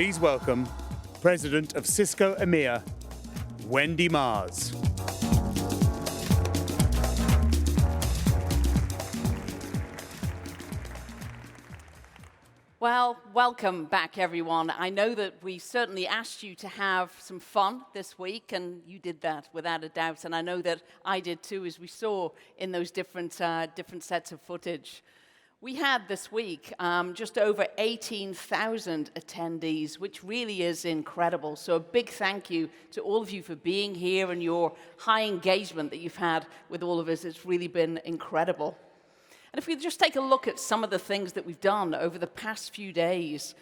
please welcome President of Cisco EMEA, Wendy Mars. Well, welcome back, everyone. I know that we certainly asked you to have some fun this week, and you did that without a doubt. And I know that I did too, as we saw in those different sets of footage. We had this week just over 18,000 attendees, which really is incredible. So a big thank you to all of you for being here and your high engagement that you've had with all of us. It's really been incredible. And if we just take a look at some of the things that we've done over the past few days,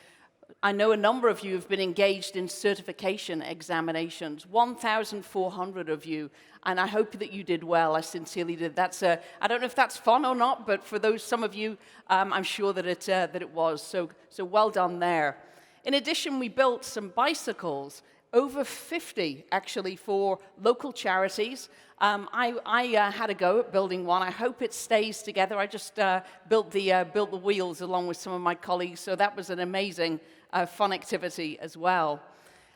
I know a number of you have been engaged in certification examinations, 1,400 of you, and I hope that you did well. I sincerely did. I don't know if that's fun or not, but for some of you, I'm sure that it was. So well done there. In addition, we built some bicycles, over 50 actually for local charities. I had a go at building one. I hope it stays together. I just built the wheels along with some of my colleagues, so that was an amazing, fun activity as well.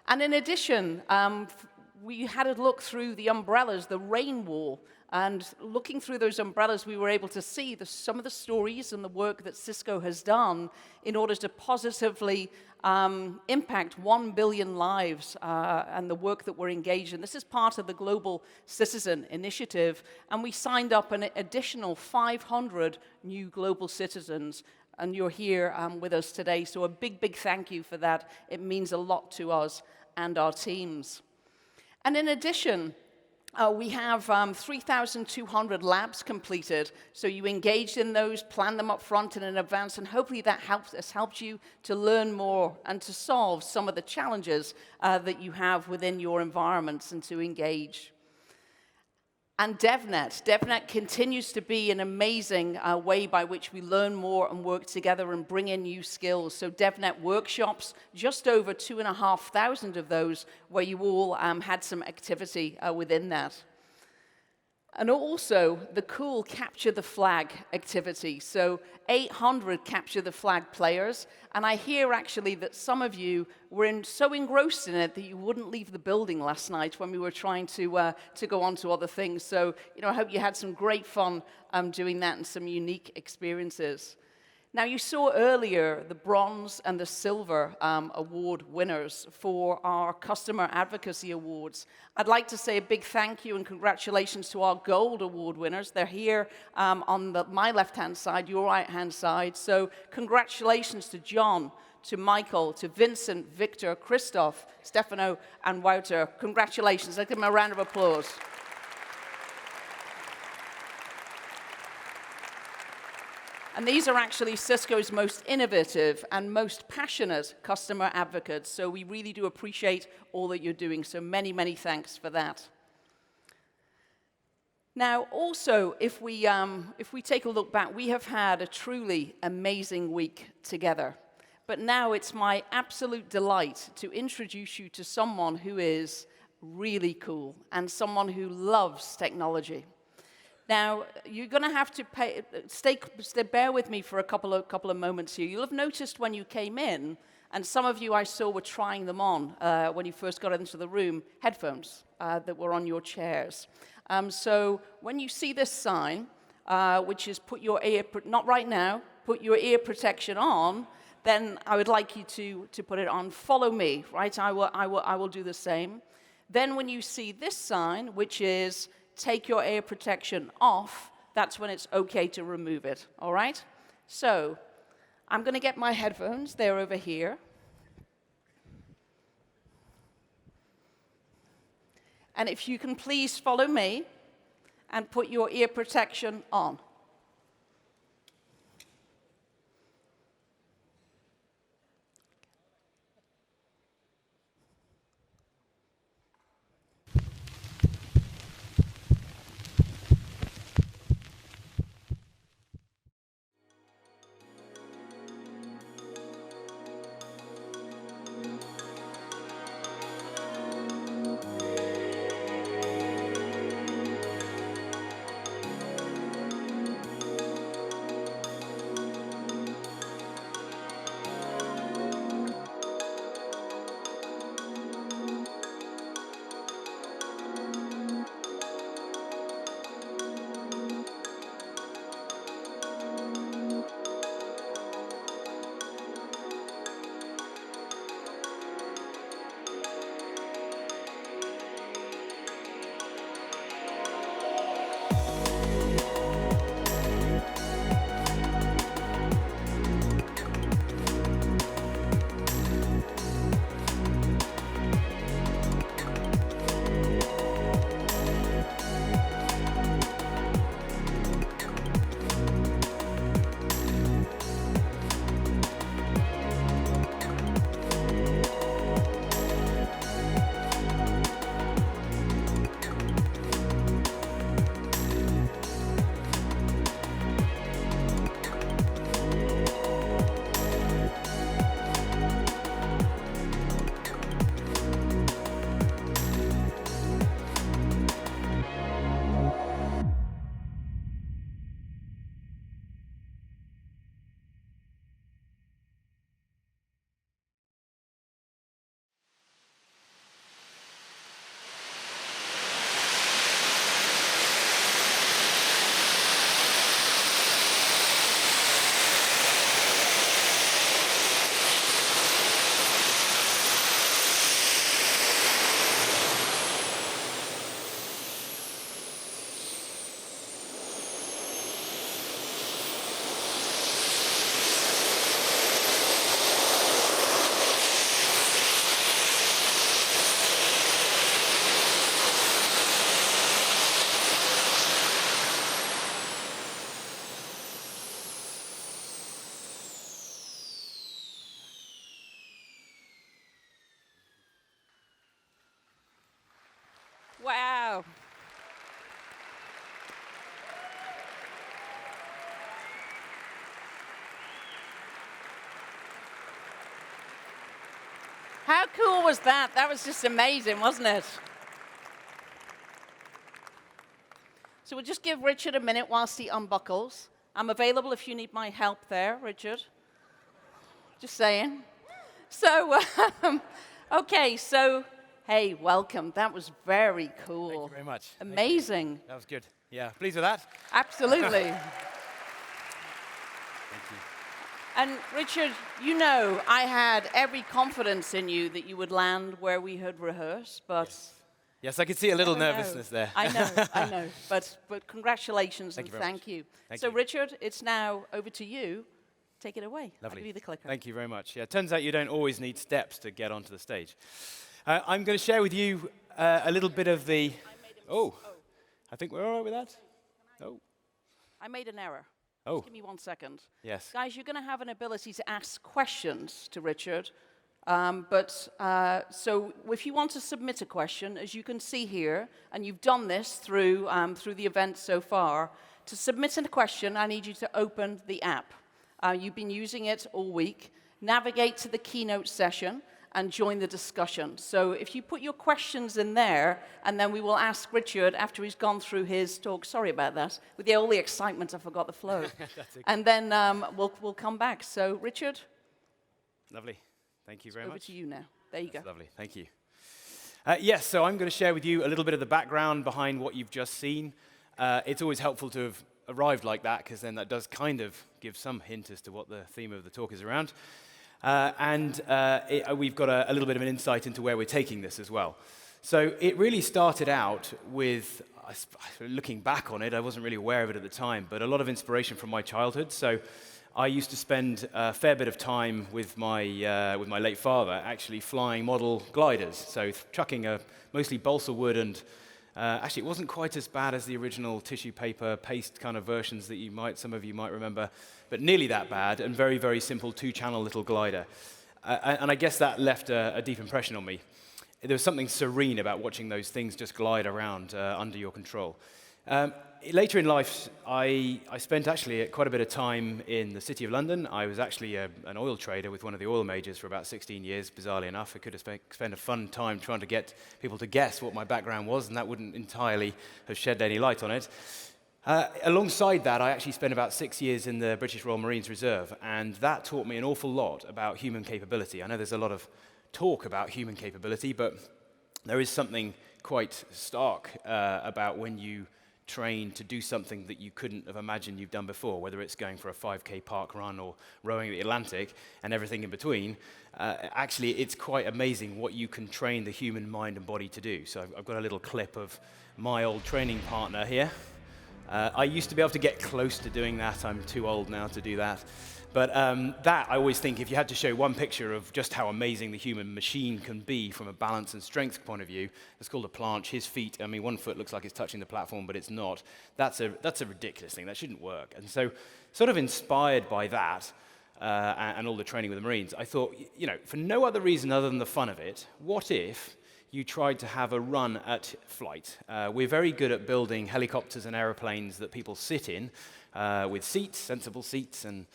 And in addition, we had a look through the umbrellas, the rain wall, and looking through those umbrellas, we were able to see some of the stories and the work that Cisco has done in order to positively impact 1 billion lives and the work that we're engaged in. This is part of the Global Citizen Initiative, and we signed up an additional 500 new global citizens, and you're here with us today. So a big, big thank you for that. It means a lot to us and our teams. And in addition, we have 3,200 labs completed, so you engaged in those, plan them up front and in advance, and hopefully that has helped you to learn more and to solve some of the challenges that you have within your environments and to engage. And DevNet continues to be an amazing way by which we learn more and work together and bring in new skills. So DevNet workshops, just over 2,500 of those, where you all had some activity within that. And also the cool Capture the Flag activity. So 800 Capture the Flag players. And I hear actually that some of you were so engrossed in it that you wouldn't leave the building last night when we were trying to go on to other things. So I hope you had some great fun doing that and some unique experiences. Now, you saw earlier the bronze and the silver award winners for our Customer Advocacy Awards. I'd like to say a big thank you and congratulations to our gold award winners. They're here on my left-hand side, your right-hand side. So congratulations to John, to Michael, to Vincent, Victor, Christoph, Stefano, and Wouter. Congratulations. Let's give them a round of applause. And these are actually Cisco's most innovative and most passionate customer advocates, so we really do appreciate all that you're doing, so many, many thanks for that. Now, also, if we take a look back, we have had a truly amazing week together. But now it's my absolute delight to introduce you to someone who is really cool and someone who loves technology. Now, you're going to have to bear with me for a couple of moments here. You'll have noticed when you came in, and some of you I saw were trying them on when you first got into the room, headphones that were on your chairs. So when you see this sign, which is not right now, put your ear protection on, then I would like you to put it on. Follow me, right? I will do the same. Then when you see this sign, which is take your ear protection off, that's when it's okay to remove it, all right? So I'm going to get my headphones. They're over here. And if you can please follow me and put your ear protection on. How cool was that? That was just amazing, wasn't it? So we'll just give Richard a minute whilst he unbuckles. I'm available if you need my help there, Richard. Just saying. So, okay, so, hey, welcome. That was very cool. Thank you very much. Amazing. That was good. Yeah, pleased with that? Absolutely. Thank you. And Richard, you know, I had every confidence in you that you would land where we had rehearsed, but... Yes, I could see a little nervousness there. I know. But congratulations and thank you. So, Richard, it's now over to you. Take it away. Lovely. I'll give you the clicker. Thank you very much. Yeah, it turns out you don't always need steps to get onto the stage. I'm going to share with you a little bit of the... I think we're all right with that? Oh. I made an error. Oh. Just give me 1 second. Yes. Guys, you're going to have an ability to ask questions to Richard. So if you want to submit a question, as you can see here, and you've done this through the event so far, to submit a question, I need you to open the app. You've been using it all week. Navigate to the Keynote session and join the discussion. So if you put your questions in there, and then we will ask Richard after he's gone through his talk. Sorry about that. With all the excitement, I forgot the flow. And then we'll come back. So Richard? Lovely. Thank you very much. Over to you now. There you go. Lovely. Thank you. Yes, so I'm going to share with you a little bit of the background behind what you've just seen. It's always helpful to have arrived like that, because then that does kind of give some hint as to what the theme of the talk is around. We've got a little bit of an insight into where we're taking this as well. So it really started out with, looking back on it, I wasn't really aware of it at the time, but a lot of inspiration from my childhood. So I used to spend a fair bit of time with my late father actually flying model gliders, so chucking mostly balsa wood, and actually it wasn't quite as bad as the original tissue paper paste kind of versions that some of you might remember, but nearly that bad, and very, very simple 2-channel little glider. And I guess that left a deep impression on me. There was something serene about watching those things just glide around under your control. Later in life, I spent actually quite a bit of time in the City of London. I was actually an oil trader with one of the oil majors for about 16 years, bizarrely enough. I could have spent a fun time trying to get people to guess what my background was, and that wouldn't entirely have shed any light on it. Alongside that, I actually spent about 6 years in the British Royal Marines Reserve, and that taught me an awful lot about human capability. I know there's a lot of talk about human capability, but there is something quite stark about when you train to do something that you couldn't have imagined you've done before, whether it's going for a 5K park run or rowing the Atlantic and everything in between. Actually, it's quite amazing what you can train the human mind and body to do. So I've got a little clip of my old training partner here. I used to be able to get close to doing that. I'm too old now to do that. But that, I always think, if you had to show one picture of just how amazing the human machine can be from a balance and strength point of view, it's called a planche. His feet, I mean, one foot looks like it's touching the platform, but it's not. That's a ridiculous thing. That shouldn't work. And so, sort of inspired by that and all the training with the Marines, I thought, for no other reason other than the fun of it, what if you tried to have a run at flight? We're very good at building helicopters and aeroplanes that people sit in with seats, sensible seats, and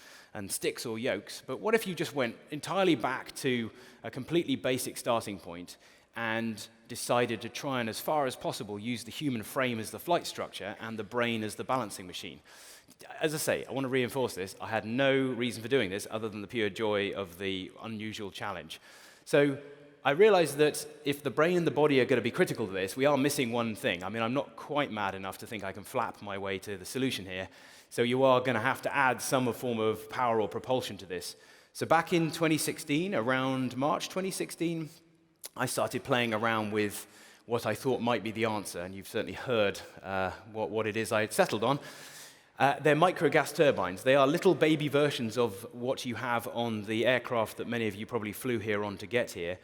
sticks or yokes. But what if you just went entirely back to a completely basic starting point and decided to try and, as far as possible, use the human frame as the flight structure and the brain as the balancing machine? As I say, I want to reinforce this. I had no reason for doing this other than the pure joy of the unusual challenge. So I realized that if the brain and the body are going to be critical to this, we are missing one thing. I mean, I'm not quite mad enough to think I can flap my way to the solution here. So you are going to have to add some form of power or propulsion to this. So back in 2016, around March 2016, I started playing around with what I thought might be the answer, and you've certainly heard what it is I had settled on. They're microgas turbines. They are little baby versions of what you have on the aircraft that many of you probably flew here on to get here.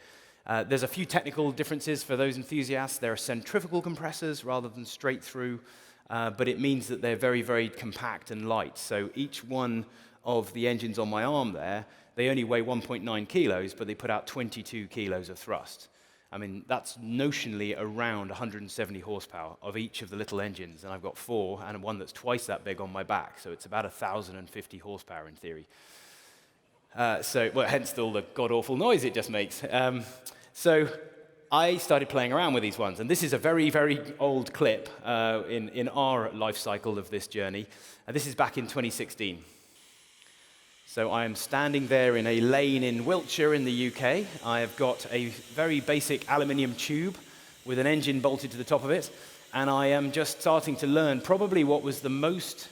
There's a few technical differences for those enthusiasts. There are centrifugal compressors rather than straight through. But it means that they're very, very compact and light. So each one of the engines on my arm there, they only weigh 1.9 kilos, but they put out 22 kilos of thrust. I mean, that's notionally around 170 horsepower of each of the little engines, and I've got 4 and one that's twice that big on my back, so it's about 1,050 horsepower in theory. Well, hence all the god-awful noise it just makes. So I started playing around with these ones, and this is a very, very old clip in our life cycle of this journey. This is back in 2016. So I am standing there in a lane in Wiltshire in the UK. I have got a very basic aluminium tube with an engine bolted to the top of it, and I am just starting to learn probably what was the most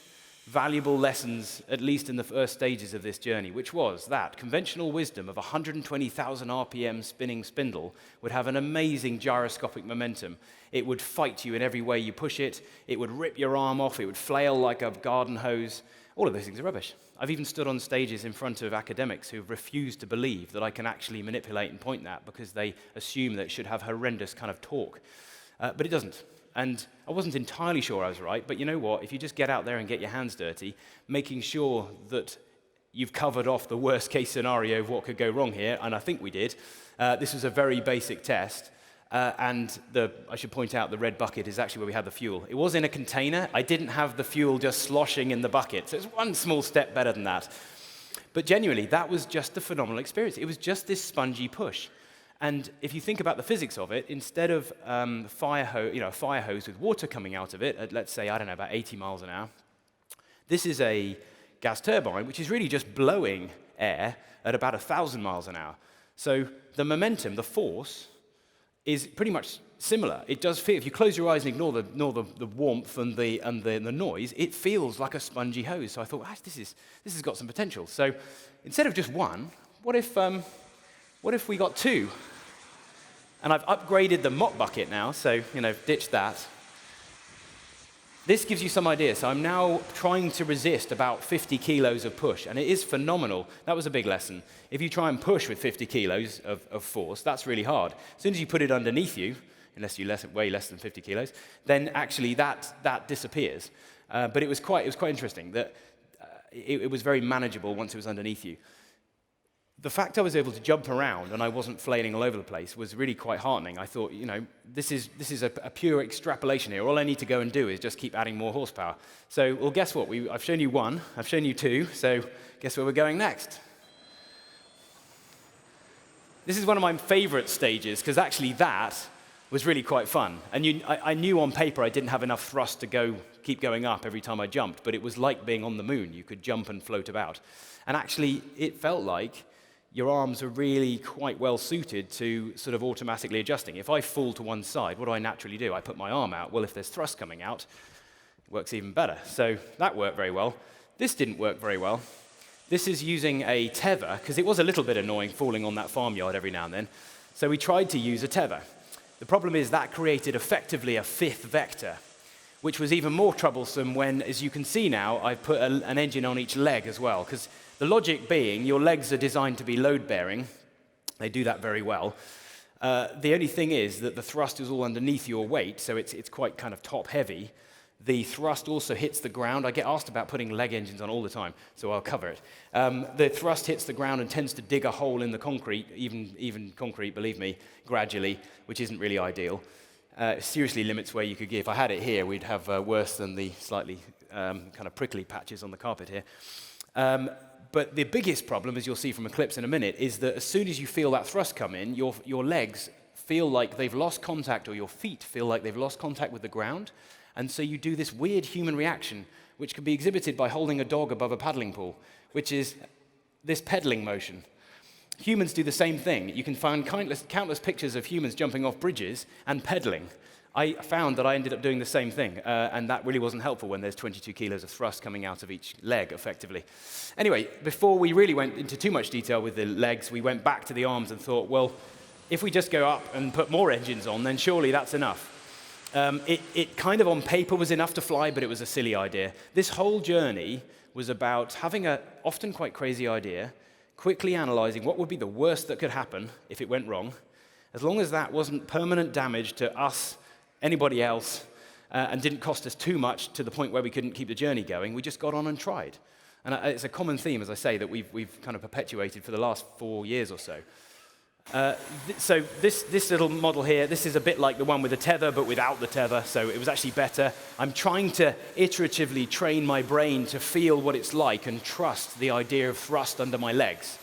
valuable lessons, at least in the first stages of this journey, which was that conventional wisdom of 120,000 RPM spinning spindle would have an amazing gyroscopic momentum. It would fight you in every way you push it. It would rip your arm off. It would flail like a garden hose. All of those things are rubbish. I've even stood on stages in front of academics who refuse to believe that I can actually manipulate and point that because they assume that it should have horrendous kind of torque. But it doesn't. And I wasn't entirely sure I was right, but you know what? If you just get out there and get your hands dirty, making sure that you've covered off the worst case scenario of what could go wrong here, and I think we did. This was a very basic test. And I should point out the red bucket is actually where we had the fuel. It was in a container. I didn't have the fuel just sloshing in the bucket. So it's one small step better than that. But genuinely, that was just a phenomenal experience. It was just this spongy push. And if you think about the physics of it, instead of a fire hose with water coming out of it at, let's say, I don't know, about 80 miles an hour, this is a gas turbine, which is really just blowing air at about 1,000 miles an hour. So the momentum, the force, is pretty much similar. It does feel, if you close your eyes and ignore the warmth and the noise, it feels like a spongy hose. So I thought, this has got some potential. So instead of just one, what if we got two? And I've upgraded the mop bucket now, so ditch that. This gives you some idea. So I'm now trying to resist about 50 kilos of push, and it is phenomenal. That was a big lesson. If you try and push with 50 kilos of force, that's really hard. As soon as you put it underneath you, unless you weigh less than 50 kilos, then actually that disappears. But it was quite interesting that it was very manageable once it was underneath you. The fact I was able to jump around and I wasn't flailing all over the place was really quite heartening. I thought, this is a pure extrapolation here. All I need to go and do is just keep adding more horsepower. So, well, guess what? I've shown you one, I've shown you two, so guess where we're going next? This is one of my favorite stages, because actually that was really quite fun. And I knew on paper I didn't have enough thrust to keep going up every time I jumped, but it was like being on the moon. You could jump and float about. And actually, it felt like your arms are really quite well suited to sort of automatically adjusting. If I fall to one side, what do I naturally do? I put my arm out. Well, if there's thrust coming out, it works even better. So that worked very well. This didn't work very well. This is using a tether, because it was a little bit annoying falling on that farmyard every now and then. So we tried to use a tether. The problem is that created effectively a fifth vector, which was even more troublesome when, as you can see now, I've put an engine on each leg as well, because the logic being your legs are designed to be load-bearing. They do that very well. The only thing is that the thrust is all underneath your weight, so it's quite kind of top-heavy. The thrust also hits the ground. I get asked about putting leg engines on all the time, so I'll cover it. The thrust hits the ground and tends to dig a hole in the concrete, even concrete, believe me, gradually, which isn't really ideal. Seriously limits where you could get. If I had it here, we'd have worse than the slightly kind of prickly patches on the carpet here. But the biggest problem, as you'll see from Eclipse in a minute, is that as soon as you feel that thrust come in, your legs feel like they've lost contact, or your feet feel like they've lost contact with the ground. And so you do this weird human reaction, which can be exhibited by holding a dog above a paddling pool, which is this pedaling motion. Humans do the same thing. You can find countless pictures of humans jumping off bridges and pedaling. I found that I ended up doing the same thing, and that really wasn't helpful when there's 22 kilos of thrust coming out of each leg, effectively. Anyway, before we really went into too much detail with the legs, we went back to the arms and thought, well, if we just go up and put more engines on, then surely that's enough. It kind of on paper was enough to fly, but it was a silly idea. This whole journey was about having an often quite crazy idea, quickly analyzing what would be the worst that could happen if it went wrong, as long as that wasn't permanent damage to us, anybody else, and didn't cost us too much to the point where we couldn't keep the journey going. We just got on and tried. And it's a common theme, as I say, that we've kind of perpetuated for the last 4 years or so. So this little model here, this is a bit like the one with the tether, but without the tether, so it was actually better. I'm trying to iteratively train my brain to feel what it's like and trust the idea of thrust under my legs.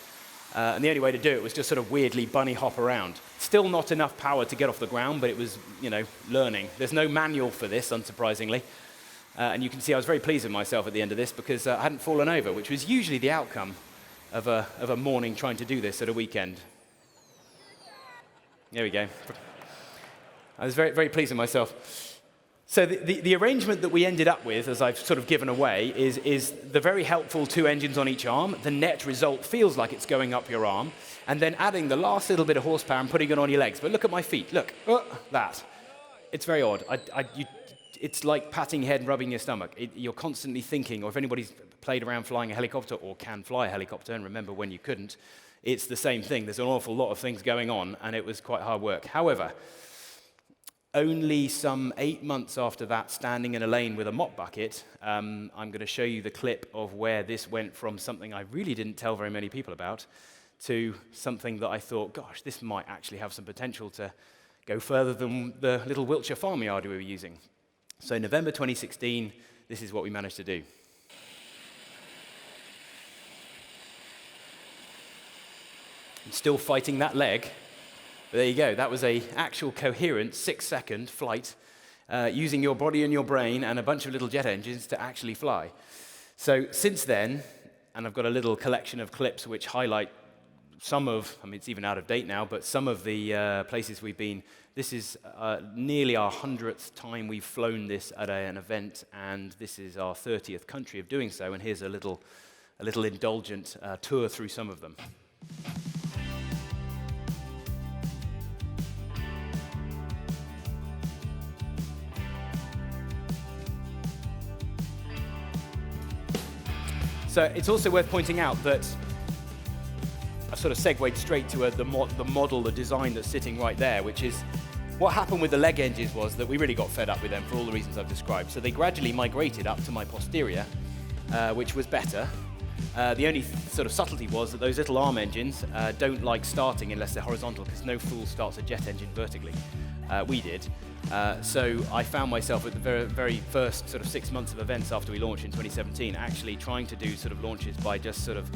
And the only way to do it was just sort of weirdly bunny hop around. Still not enough power to get off the ground, but it was, learning. There's no manual for this, unsurprisingly. And you can see I was very pleased with myself at the end of this because I hadn't fallen over, which was usually the outcome of a morning trying to do this at a weekend. There we go. I was very, very pleased with myself. So the arrangement that we ended up with, as I've sort of given away, is the very helpful 2 engines on each arm. The net result feels like it's going up your arm, and then adding the last little bit of horsepower and putting it on your legs. But look at my feet. Look, that. It's very odd. It's like patting your head and rubbing your stomach. You're constantly thinking, or if anybody's played around flying a helicopter or can fly a helicopter, and remember when you couldn't, it's the same thing. There's an awful lot of things going on, and it was quite hard work. However, only some 8 months after that, standing in a lane with a mop bucket, I'm going to show you the clip of where this went from something I really didn't tell very many people about to something that I thought, gosh, this might actually have some potential to go further than the little Wiltshire farmyard we were using. So November 2016, this is what we managed to do. I'm still fighting that leg. But there you go. That was an actual coherent 6-second flight using your body and your brain and a bunch of little jet engines to actually fly. So since then, and I've got a little collection of clips which highlight it's even out of date now, but some of the places we've been. This is nearly our 100th time we've flown this at an event, and this is our 30th country of doing so, and here's a little indulgent tour through some of them. So it's also worth pointing out that I sort of segued straight to the model, the design that's sitting right there, which is what happened with the leg engines was that we really got fed up with them for all the reasons I've described. So they gradually migrated up to my posterior, which was better. The only sort of subtlety was that those little arm engines don't like starting unless they're horizontal, because no fool starts a jet engine vertically. We did. So I found myself at the very, very first sort of 6 months of events after we launched in 2017, actually trying to do sort of launches by just sort of,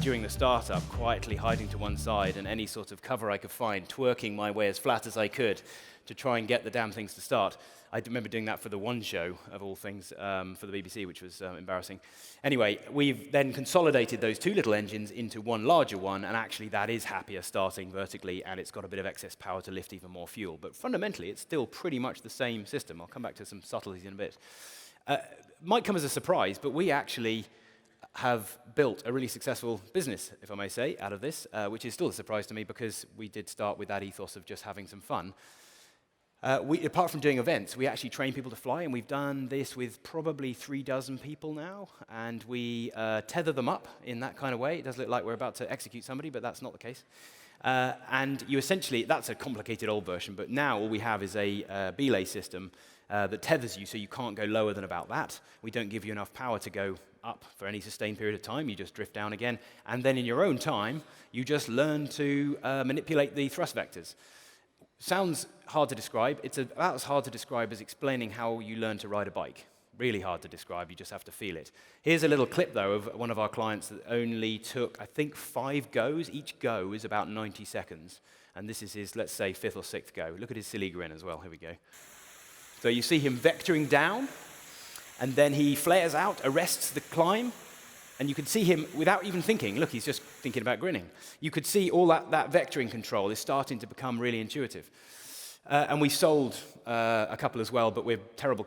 during the startup, quietly hiding to one side and any sort of cover I could find, twerking my way as flat as I could to try and get the damn things to start. I remember doing that for the One Show, of all things, for the BBC, which was embarrassing. Anyway, we've then consolidated those 2 little engines into one larger one, and actually that is happier starting vertically, and it's got a bit of excess power to lift even more fuel. But fundamentally, it's still pretty much the same system. I'll come back to some subtleties in a bit. Might come as a surprise, but we actually have built a really successful business, if I may say, out of this, which is still a surprise to me because we did start with that ethos of just having some fun. Apart from doing events, we actually train people to fly, and we've done this with probably 36 people now, and we tether them up in that kind of way. It does look like we're about to execute somebody, but that's not the case. And you essentially, that's a complicated old version, but now all we have is a belay system that tethers you so you can't go lower than about that. We don't give you enough power to go up for any sustained period of time. You just drift down again, and then in your own time, you just learn to manipulate the thrust vectors. Sounds hard to describe. It's about as hard to describe as explaining how you learn to ride a bike. Really hard to describe. You just have to feel it. Here's a little clip, though, of one of our clients that only took, I think, 5 goes. Each go is about 90 seconds. And this is his, let's say, 5th or 6th go. Look at his silly grin as well. Here we go. So you see him vectoring down, and then he flares out, arrests the climb, and you can see him, without even thinking, look, he's just thinking about grinning. You could see all that vectoring control is starting to become really intuitive. And we sold a couple as well, but we're terrible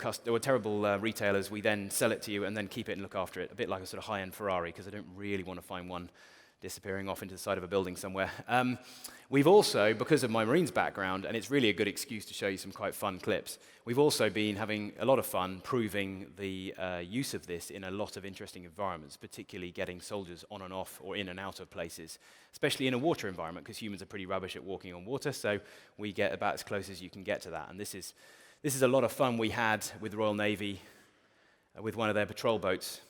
retailers. We then sell it to you and then keep it and look after it, a bit like a sort of high-end Ferrari, because I don't really want to find one disappearing off into the side of a building somewhere. We've also, because of my Marines background, and it's really a good excuse to show you some quite fun clips, we've also been having a lot of fun proving the use of this in a lot of interesting environments, particularly getting soldiers on and off or in and out of places, especially in a water environment, because humans are pretty rubbish at walking on water, so we get about as close as you can get to that. And this is a lot of fun we had with the Royal Navy, with one of their patrol boats.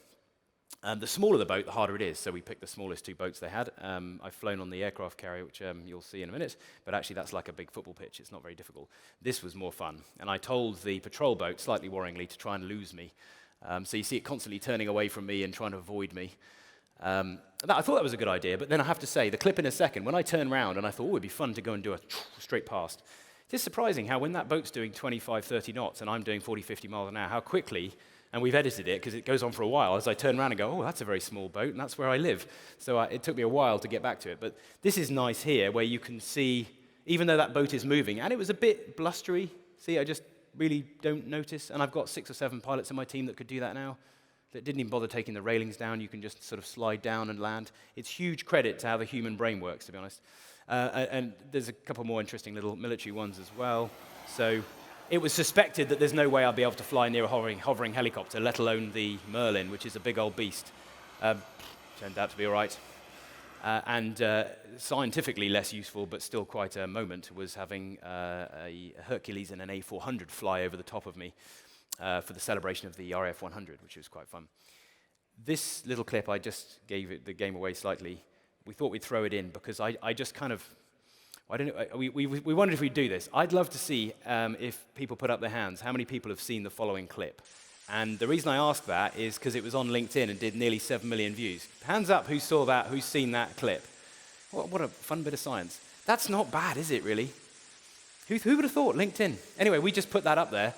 The smaller the boat, the harder it is, so we picked the smallest 2 boats they had. I've flown on the aircraft carrier, which you'll see in a minute, but actually that's like a big football pitch. It's not very difficult. This was more fun, and I told the patrol boat, slightly worryingly, to try and lose me. So you see it constantly turning away from me and trying to avoid me. I thought that was a good idea, but then I have to say, the clip in a second, when I turned around and I thought, oh, it'd be fun to go and do a straight past, it is surprising how when that boat's doing 25, 30 knots and I'm doing 40, 50 miles an hour, how quickly, and we've edited it because it goes on for a while, as I turn around and go, oh, that's a very small boat, and that's where I live. So it took me a while to get back to it. But this is nice here, where you can see, even though that boat is moving, and it was a bit blustery, see, I just really don't notice, and I've got 6 or 7 pilots in my team that could do that now, that didn't even bother taking the railings down. You can just sort of slide down and land. It's huge credit to how the human brain works, to be honest. And there's a couple more interesting little military ones as well. So it was suspected that there's no way I'll be able to fly near a hovering helicopter, let alone the Merlin, which is a big old beast. Turned out to be all right. And scientifically less useful, but still quite a moment, was having a Hercules and an A400 fly over the top of me for the celebration of the RF-100, which was quite fun. This little clip, I just gave the game away slightly. We thought we'd throw it in because I just kind of, I don't know, we wondered if we'd do this. I'd love to see if people put up their hands, how many people have seen the following clip. And the reason I ask that is because it was on LinkedIn and did nearly 7 million views. Hands up who saw that, who's seen that clip. What a fun bit of science. That's not bad, is it, really? Who would have thought? LinkedIn. Anyway, we just put that up there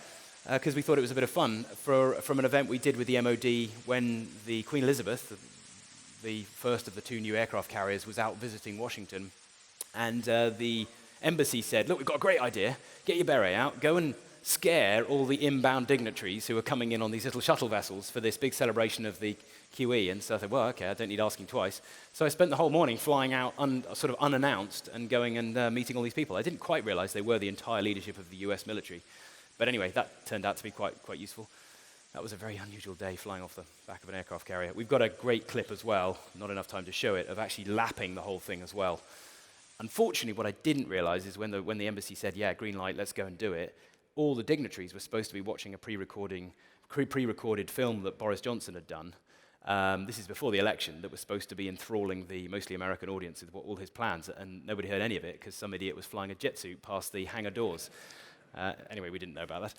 because we thought it was a bit of fun from an event we did with the MOD when the Queen Elizabeth, the first of the 2 new aircraft carriers, was out visiting Washington. And the embassy said, look, we've got a great idea. Get your beret out, go and scare all the inbound dignitaries who are coming in on these little shuttle vessels for this big celebration of the QE. And so I said, well, okay, I don't need asking twice. So I spent the whole morning flying out sort of unannounced and going and meeting all these people. I didn't quite realize they were the entire leadership of the US military. But anyway, that turned out to be quite useful. That was a very unusual day flying off the back of an aircraft carrier. We've got a great clip as well, not enough time to show it, of actually lapping the whole thing as well. Unfortunately, what I didn't realize is when the embassy said, yeah, green light, let's go and do it, all the dignitaries were supposed to be watching a pre-recorded film that Boris Johnson had done. This is before the election, that was supposed to be enthralling the mostly American audience with all his plans, and nobody heard any of it because some idiot was flying a jet suit past the hangar doors. Anyway, we didn't know about that.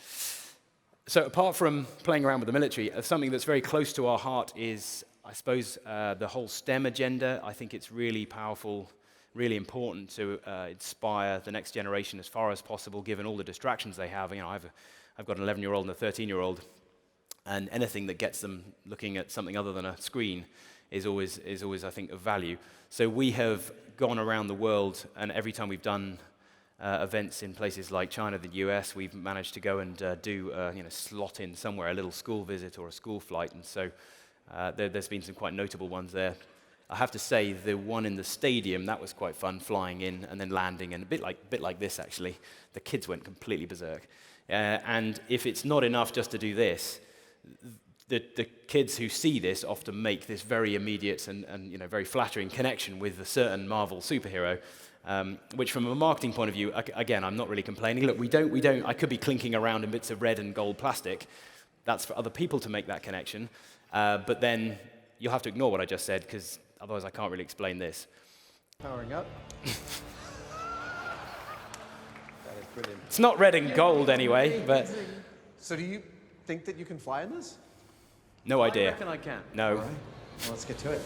So apart from playing around with the military, something that's very close to our heart is, I suppose, the whole STEM agenda. I think it's really powerful, really important to inspire the next generation as far as possible, given all the distractions they have. You know, I've got an 11-year-old and a 13-year-old, and anything that gets them looking at something other than a screen is always, I think, of value. So we have gone around the world, and every time we've done events in places like China, the US, we've managed to go and slot in somewhere a little school visit or a school flight, and so there's been some quite notable ones there. I have to say, the one in the stadium, that was quite fun, flying in and then landing, and a bit like this, actually. The kids went completely berserk. And if it's not enough just to do this, the kids who see this often make this very immediate and very flattering connection with a certain Marvel superhero, which from a marketing point of view, again, I'm not really complaining. Look, we don't. I could be clinking around in bits of red and gold plastic. That's for other people to make that connection. But then you'll have to ignore what I just said, because otherwise I can't really explain this. Powering up. That is brilliant. It's not red and gold anyway, but... So do you think that you can fly in this? No idea. I reckon I can. No. All right. Well, let's get to it.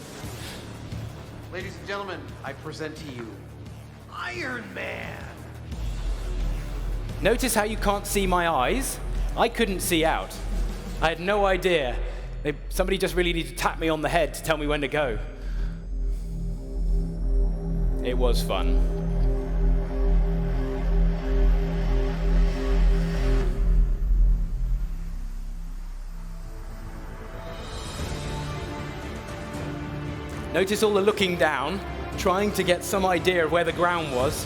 Ladies and gentlemen, I present to you Iron Man. Notice how you can't see my eyes? I couldn't see out. I had no idea. Somebody just really needed to tap me on the head to tell me when to go. It was fun. Notice all the looking down, trying to get some idea of where the ground was.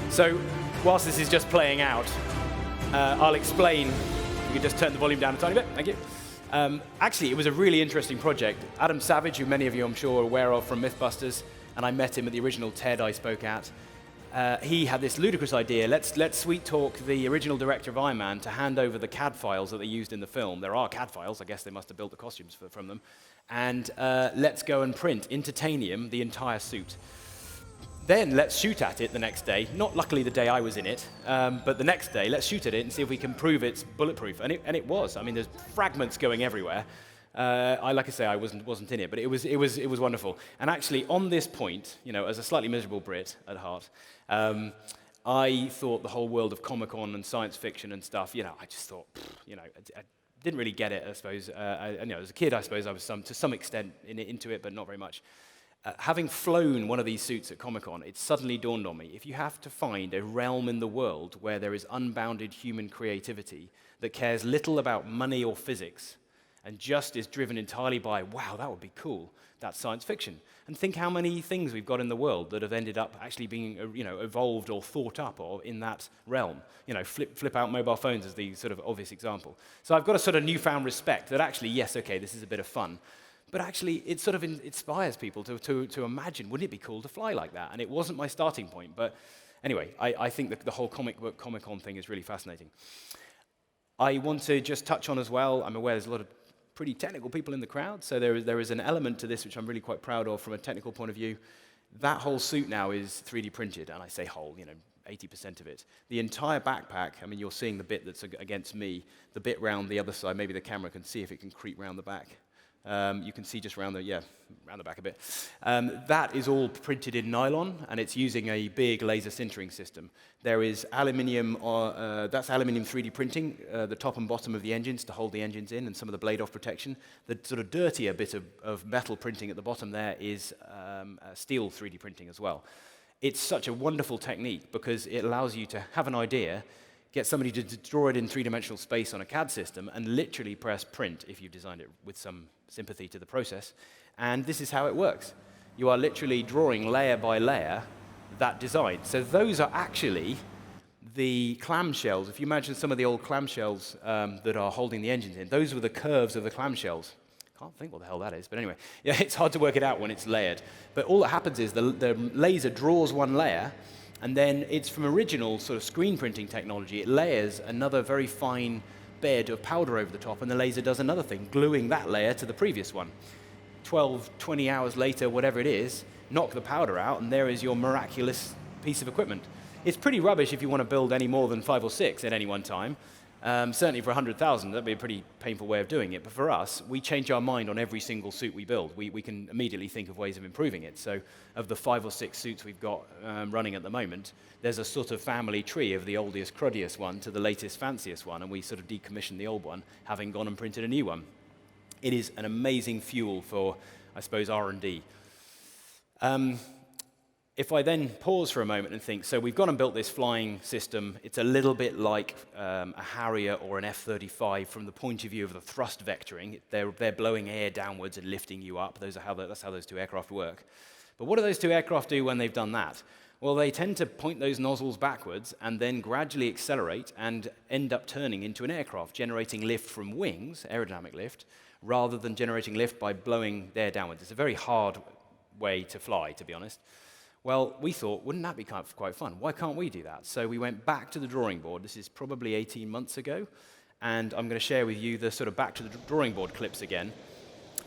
So, whilst this is just playing out, I'll explain. You can just turn the volume down a tiny bit, thank you. Actually, it was a really interesting project. Adam Savage, who many of you I'm sure are aware of from Mythbusters, and I met him at the original TED I spoke at. he had this ludicrous idea, let's sweet talk the original director of Iron Man to hand over the CAD files that they used in the film. There are CAD files, I guess they must have built the costumes from them. And let's go and print in titanium the entire suit. Then let's shoot at it the next day. Not luckily the day I was in it, but the next day, let's shoot at it and see if we can prove it's bulletproof. And it was. I mean, there's fragments going everywhere. Like I say, I wasn't in it, but it was wonderful. And actually, on this point, as a slightly miserable Brit at heart, I thought the whole world of Comic-Con and science fiction and stuff. I just thought, I didn't really get it. I suppose, as a kid, I suppose I was to some extent into it, but not very much. Having flown one of these suits at Comic-Con, it suddenly dawned on me, if you have to find a realm in the world where there is unbounded human creativity that cares little about money or physics and just is driven entirely by, wow, that would be cool, that's science fiction. And think how many things we've got in the world that have ended up actually being evolved or thought up or in that realm. Flip out mobile phones as the sort of obvious example. So I've got a sort of newfound respect that actually, yes, okay, this is a bit of fun. But actually, it sort of inspires people to imagine, wouldn't it be cool to fly like that? And it wasn't my starting point. But anyway, I think that the whole Comic-Con thing is really fascinating. I want to just touch on as well, I'm aware there's a lot of pretty technical people in the crowd, so there is an element to this which I'm really quite proud of from a technical point of view. That whole suit now is 3D printed, and I say whole, 80% of it. The entire backpack, I mean, you're seeing the bit that's against me, the bit round the other side, maybe the camera can see if it can creep round the back. You can see just round the back a bit. That is all printed in nylon, and it's using a big laser sintering system. There is aluminium, that's aluminium 3D printing, the top and bottom of the engines to hold the engines in and some of the blade-off protection. The sort of dirtier bit of metal printing at the bottom there is steel 3D printing as well. It's such a wonderful technique because it allows you to have an idea, get somebody to draw it in three-dimensional space on a CAD system and literally press print if you've designed it with some sympathy to the process. And this is how it works. You are literally drawing layer by layer that design. So those are actually the clamshells. If you imagine some of the old clamshells that are holding the engines in, those were the curves of the clamshells. Can't think what the hell that is, but anyway. Yeah, it's hard to work it out when it's layered. But all that happens is the laser draws one layer, and then it's from original sort of screen printing technology. It layers another very fine bed of powder over the top, and the laser does another thing, gluing that layer to the previous one. 12, 20 hours later, whatever it is, knock the powder out, and there is your miraculous piece of equipment. It's pretty rubbish if you want to build any more than 5 or 6 at any one time. Certainly for 100,000, that'd be a pretty painful way of doing it. But for us, we change our mind on every single suit we build. We can immediately think of ways of improving it. So of the 5 or 6 suits we've got running at the moment, there's a sort of family tree of the oldest, cruddiest one to the latest, fanciest one, and we sort of decommission the old one, having gone and printed a new one. It is an amazing fuel for, I suppose, R&D. If I then pause for a moment and think, so we've gone and built this flying system. It's a little bit like a Harrier or an F-35 from the point of view of the thrust vectoring. They're blowing air downwards and lifting you up. That's how those two aircraft work. But what do those two aircraft do when they've done that? Well, they tend to point those nozzles backwards and then gradually accelerate and end up turning into an aircraft, generating lift from wings, aerodynamic lift, rather than generating lift by blowing air downwards. It's a very hard way to fly, to be honest. Well, we thought, wouldn't that be quite fun? Why can't we do that? So we went back to the drawing board. This is probably 18 months ago, and I'm going to share with you the sort of back to the drawing board clips again.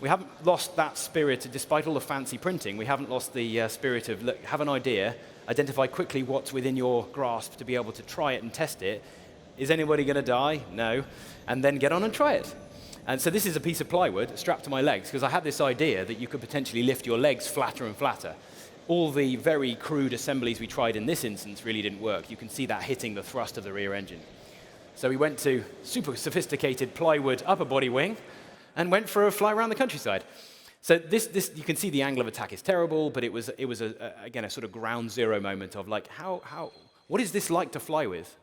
We haven't lost that spirit, despite all the fancy printing. We haven't lost the spirit of, look, have an idea, identify quickly what's within your grasp to be able to try it and test it. Is anybody going to die? No. And then get on and try it. And so this is a piece of plywood strapped to my legs, because I had this idea that you could potentially lift your legs flatter and flatter. All the very crude assemblies we tried in this instance really didn't work. You can see that hitting the thrust of the rear engine. So we went to super sophisticated plywood upper body wing and went for a fly around the countryside. So this you can see the angle of attack is terrible, but it was again a sort of ground zero moment of like what is this like to fly with?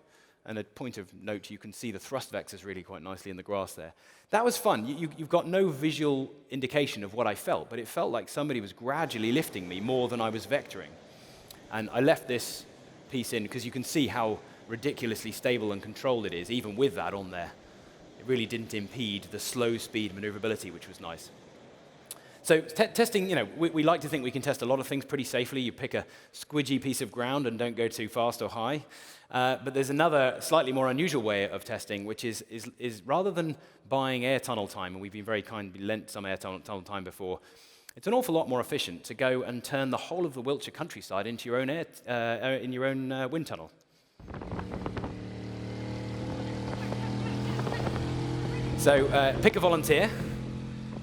And a point of note, you can see the thrust vectors really quite nicely in the grass there. That was fun. You've got no visual indication of what I felt, but it felt like somebody was gradually lifting me more than I was vectoring. And I left this piece in because you can see how ridiculously stable and controlled it is, even with that on there. It really didn't impede the slow speed maneuverability, which was nice. So testing, we like to think we can test a lot of things pretty safely. You pick a squidgy piece of ground and don't go too fast or high. But there's another slightly more unusual way of testing, which is rather than buying air tunnel time, and we've been very kind, we lent some air tunnel time before, it's an awful lot more efficient to go and turn the whole of the Wiltshire countryside into your own wind tunnel. So pick a volunteer.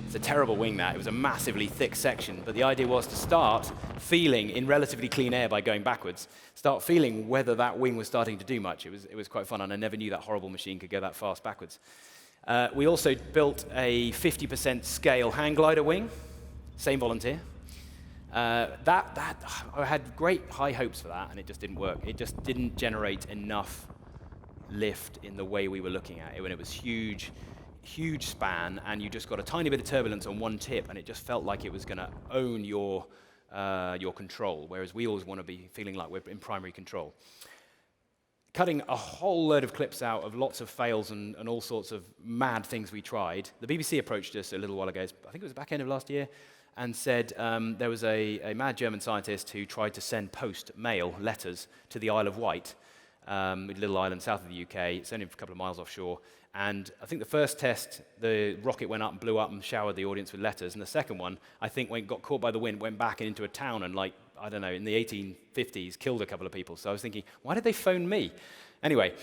It's a terrible wing, that. It was a massively thick section, but the idea was to start feeling in relatively clean air by going backwards, start feeling whether that wing was starting to do much. It was quite fun, and I never knew that horrible machine could go that fast backwards. We also built a 50% scale hang glider wing, same volunteer. I had great high hopes for that, and it just didn't work. It just didn't generate enough lift in the way we were looking at it when it was huge span, and you just got a tiny bit of turbulence on one tip, and it just felt like it was going to own your control, whereas we always want to be feeling like we're in primary control. Cutting a whole load of clips out of lots of fails and all sorts of mad things we tried. The BBC approached us a little while ago, I think it was the back end of last year, and said there was a mad German scientist who tried to send mail letters to the Isle of Wight, a little island south of the UK. It's only a couple of miles offshore. And I think the first test, the rocket went up and blew up and showered the audience with letters. And the second one, I think, got caught by the wind, went back into a town and, in the 1850s, killed a couple of people. So I was thinking, why did they phone me? Anyway,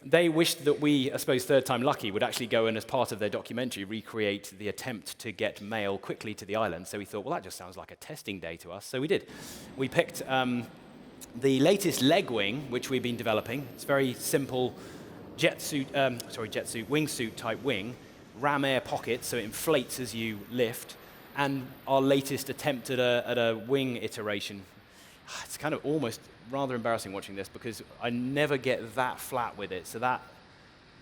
they wished that we, I suppose, third time lucky, would actually go and, as part of their documentary, recreate the attempt to get mail quickly to the island. So we thought, well, that just sounds like a testing day to us. So we did. We picked the latest leg wing, which we've been developing. It's very simple wingsuit type wing, ram air pockets, so it inflates as you lift, and our latest attempt at a wing iteration. It's kind of almost rather embarrassing watching this because I never get that flat with it, so that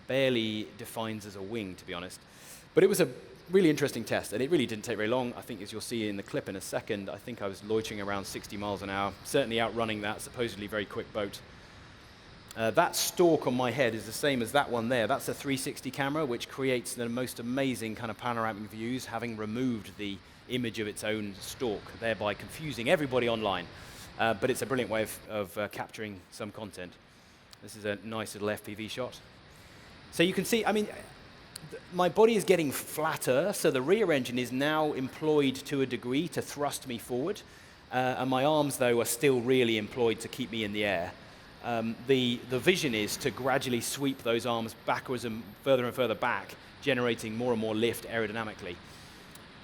barely defines as a wing, to be honest. But it was a really interesting test, and it really didn't take very long. I think, as you'll see in the clip in a second, I think I was loitering around 60 miles an hour, certainly outrunning that supposedly very quick boat. That stalk on my head is the same as that one there. That's a 360 camera, which creates the most amazing kind of panoramic views, having removed the image of its own stalk, thereby confusing everybody online. But it's a brilliant way of capturing some content. This is a nice little FPV shot. So you can see, my body is getting flatter, so the rear engine is now employed to a degree to thrust me forward, and my arms, though, are still really employed to keep me in the air. The vision is to gradually sweep those arms backwards and further back, generating more and more lift aerodynamically.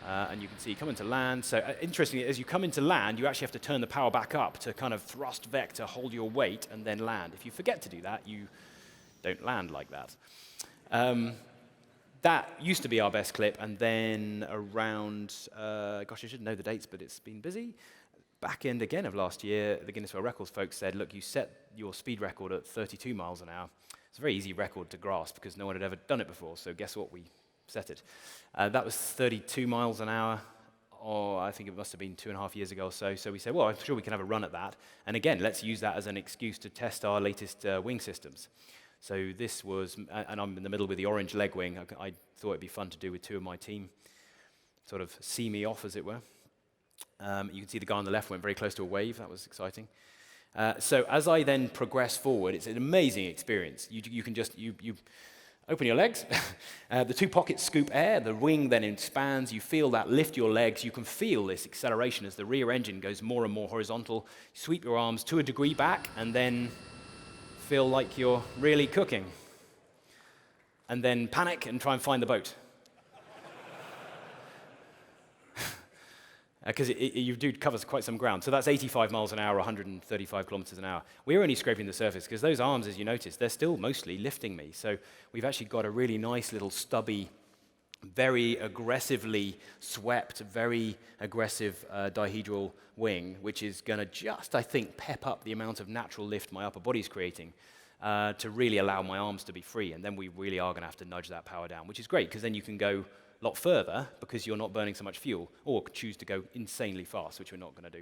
And you can see coming to land. So interestingly, as you come into land, you actually have to turn the power back up to kind of thrust vector, hold your weight, and then land. If you forget to do that, you don't land like that. That used to be our best clip, and then around, I should know the dates, but it's been busy. Back end again of last year, the Guinness World Records folks said, look, you set your speed record at 32 miles an hour. It's a very easy record to grasp because no one had ever done it before, so guess what? We set it. That was 32 miles an hour, or I think it must have been 2.5 years ago or so. So we said, well, I'm sure we can have a run at that. And again, let's use that as an excuse to test our latest wing systems. So this was, and I'm in the middle with the orange leg wing. I thought it'd be fun to do with two of my team, sort of see me off, as it were. You can see the guy on the left went very close to a wave. That was exciting. So as I then progress forward, it's an amazing experience. You can just open your legs. The two pockets scoop air. The wing then expands. You feel that lift your legs. You can feel this acceleration as the rear engine goes more and more horizontal. You sweep your arms to a degree back, and then feel like you're really cooking. And then panic and try and find the boat. Because you do cover quite some ground. So that's 85 miles an hour, 135 kilometers an hour. We're only scraping the surface because those arms, as you notice, they're still mostly lifting me. So we've actually got a really nice little stubby, very aggressively swept, very aggressive dihedral wing, which is going to just, I think, pep up the amount of natural lift my upper body's creating to really allow my arms to be free. And then we really are going to have to nudge that power down, which is great because then you can go a lot further because you're not burning so much fuel, or choose to go insanely fast, which we're not going to do.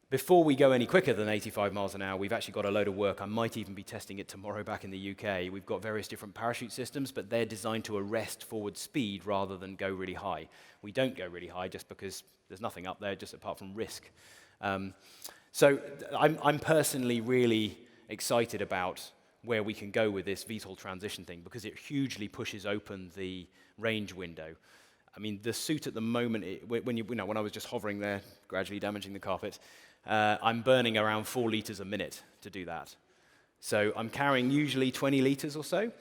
Before we go any quicker than 85 miles an hour, we've actually got a load of work. I might even be testing it tomorrow back in the UK. We've got various different parachute systems, but they're designed to arrest forward speed rather than go really high. We don't go really high just because there's nothing up there just apart from risk. So I'm personally really excited about where we can go with this VTOL transition thing, because it hugely pushes open the range window. I mean, the suit at the moment, when I was just hovering there, gradually damaging the carpet, I'm burning around 4 liters a minute to do that. So I'm carrying usually 20 liters or so.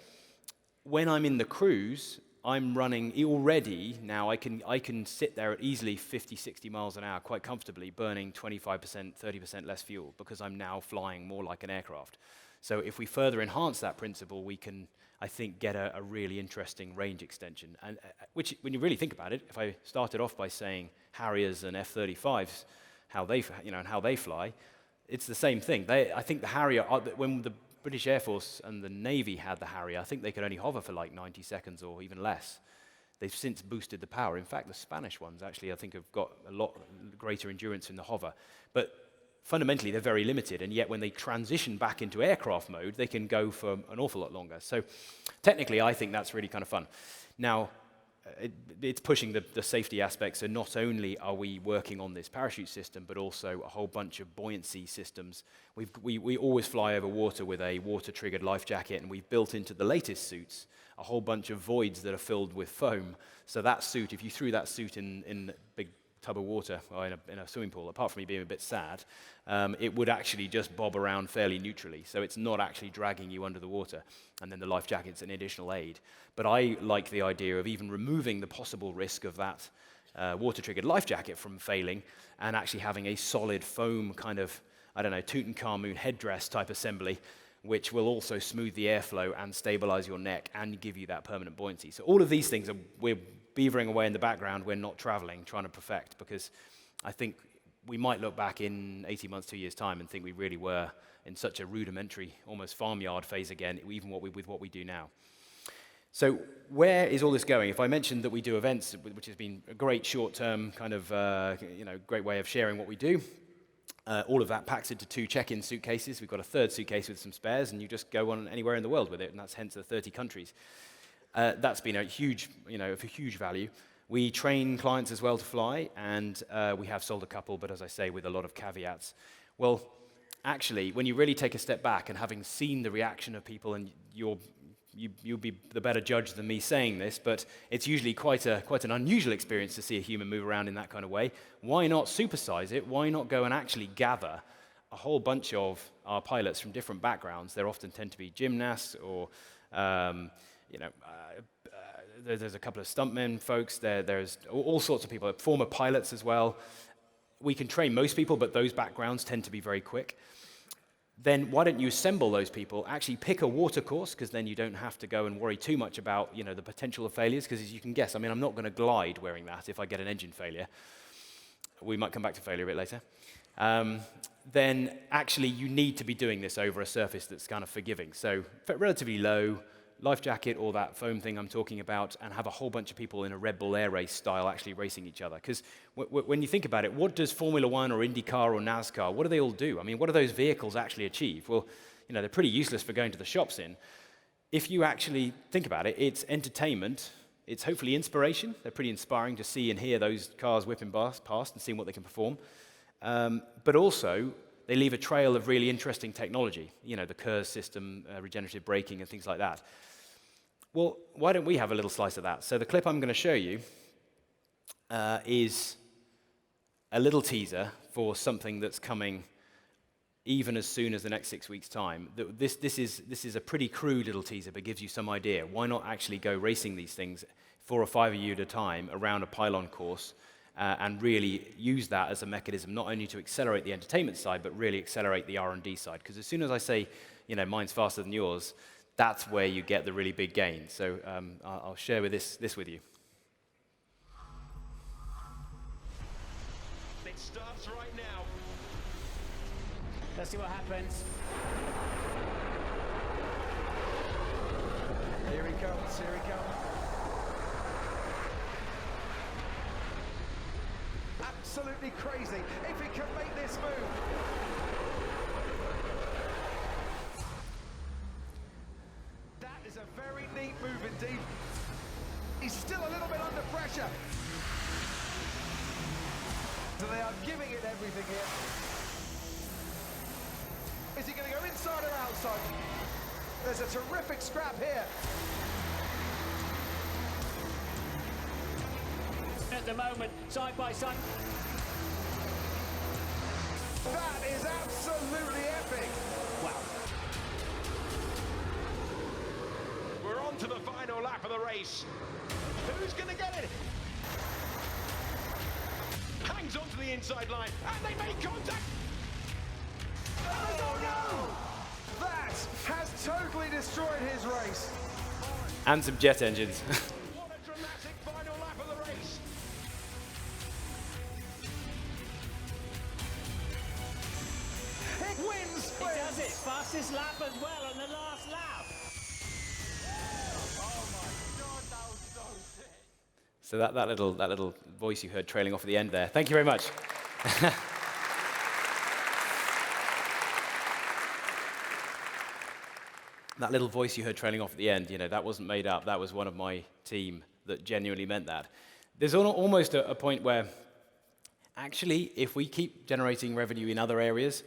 When I'm in the cruise, I'm running already now, I can sit there at easily 50, 60 miles an hour quite comfortably, burning 25%, 30% less fuel, because I'm now flying more like an aircraft. So if we further enhance that principle, we can, I think, get a really interesting range extension. And which, when you really think about it, if I started off by saying Harriers and F-35s, how they fly, it's the same thing. I think the Harrier, when the British Air Force and the Navy had the Harrier, I think they could only hover for like 90 seconds or even less. They've since boosted the power. In fact, the Spanish ones actually, I think, have got a lot greater endurance in the hover. But fundamentally, they're very limited, and yet when they transition back into aircraft mode, they can go for an awful lot longer. So technically, I think that's really kind of fun. Now, it's pushing the safety aspects, so not only are we working on this parachute system, but also a whole bunch of buoyancy systems. We always fly over water with a water-triggered life jacket, and we've built into the latest suits a whole bunch of voids that are filled with foam. So that suit, if you threw that suit in a big tub of water, or in a swimming pool, apart from me being a bit sad, it would actually just bob around fairly neutrally. So it's not actually dragging you under the water. And then the life jacket's an additional aid. But I like the idea of even removing the possible risk of that water-triggered life jacket from failing, and actually having a solid foam kind of, I don't know, Tutankhamun headdress type assembly, which will also smooth the airflow and stabilize your neck and give you that permanent buoyancy. So all of these things we're beavering away in the background. We're not traveling, trying to perfect, because I think we might look back in 18 months, 2 years' time and think we really were in such a rudimentary, almost farmyard phase again, even with what we do now. So where is all this going? If I mentioned that we do events, which has been a great short-term kind of, great way of sharing what we do, all of that packs into 2 check-in suitcases. We've got a 3rd suitcase with some spares, and you just go on anywhere in the world with it, and that's hence the 30 countries. That's been a huge, of a huge value. We train clients as well to fly, and we have sold a couple, but as I say, with a lot of caveats. Well, actually, when you really take a step back and having seen the reaction of people, and you'll be the better judge than me saying this, but it's usually quite an unusual experience to see a human move around in that kind of way. Why not supersize it? Why not go and actually gather a whole bunch of our pilots from different backgrounds? They often tend to be gymnasts or there's a couple of stuntmen folks, there's all sorts of people, former pilots as well. We can train most people, but those backgrounds tend to be very quick. Then why don't you assemble those people, actually pick a water course, because then you don't have to go and worry too much about the potential of failures, because as you can guess, I'm not going to glide wearing that if I get an engine failure. We might come back to failure a bit later. Then actually you need to be doing this over a surface that's kind of forgiving. So relatively low, life jacket or that foam thing I'm talking about, and have a whole bunch of people in a Red Bull Air Race style actually racing each other. Because when you think about it, what does Formula One or IndyCar or NASCAR, what do they all do? I mean, what do those vehicles actually achieve? Well, they're pretty useless for going to the shops in. If you actually think about it, it's entertainment, it's hopefully inspiration. They're pretty inspiring to see and hear those cars whipping past and seeing what they can perform. But also, they leave a trail of really interesting technology, the KERS system, regenerative braking and things like that. Well, why don't we have a little slice of that? So the clip I'm going to show you is a little teaser for something that's coming even as soon as the next 6 weeks' time. This is a pretty crude little teaser, but gives you some idea. Why not actually go racing these things 4 or 5 a year at a time around a pylon course and really use that as a mechanism, not only to accelerate the entertainment side, but really accelerate the R&D side. Because as soon as I say, mine's faster than yours, that's where you get the really big gain. So I'll share with this with you. It starts right now. Let's see what happens. Here he comes, here he comes. Absolutely crazy if he can make this move. That is a very neat move indeed. He's still a little bit under pressure. giving it everything here. Is he going to go inside or outside? There's a terrific scrap here. At the moment, side by side. That is absolutely epic. Wow. We're on to the final lap of the race. Who's going to get it? Hangs onto the inside line, and they make contact. Oh no! That has totally destroyed his race. And some jet engines. What a dramatic final lap of the race. It wins. He does it. Fastest lap as well on the last lap. Oh my God, that was so sick. So that little voice you heard trailing off at the end there. Thank you very much. That little voice you heard trailing off at the end, that wasn't made up. That was one of my team that genuinely meant that. There's almost a point where, actually, if we keep generating revenue in other areas,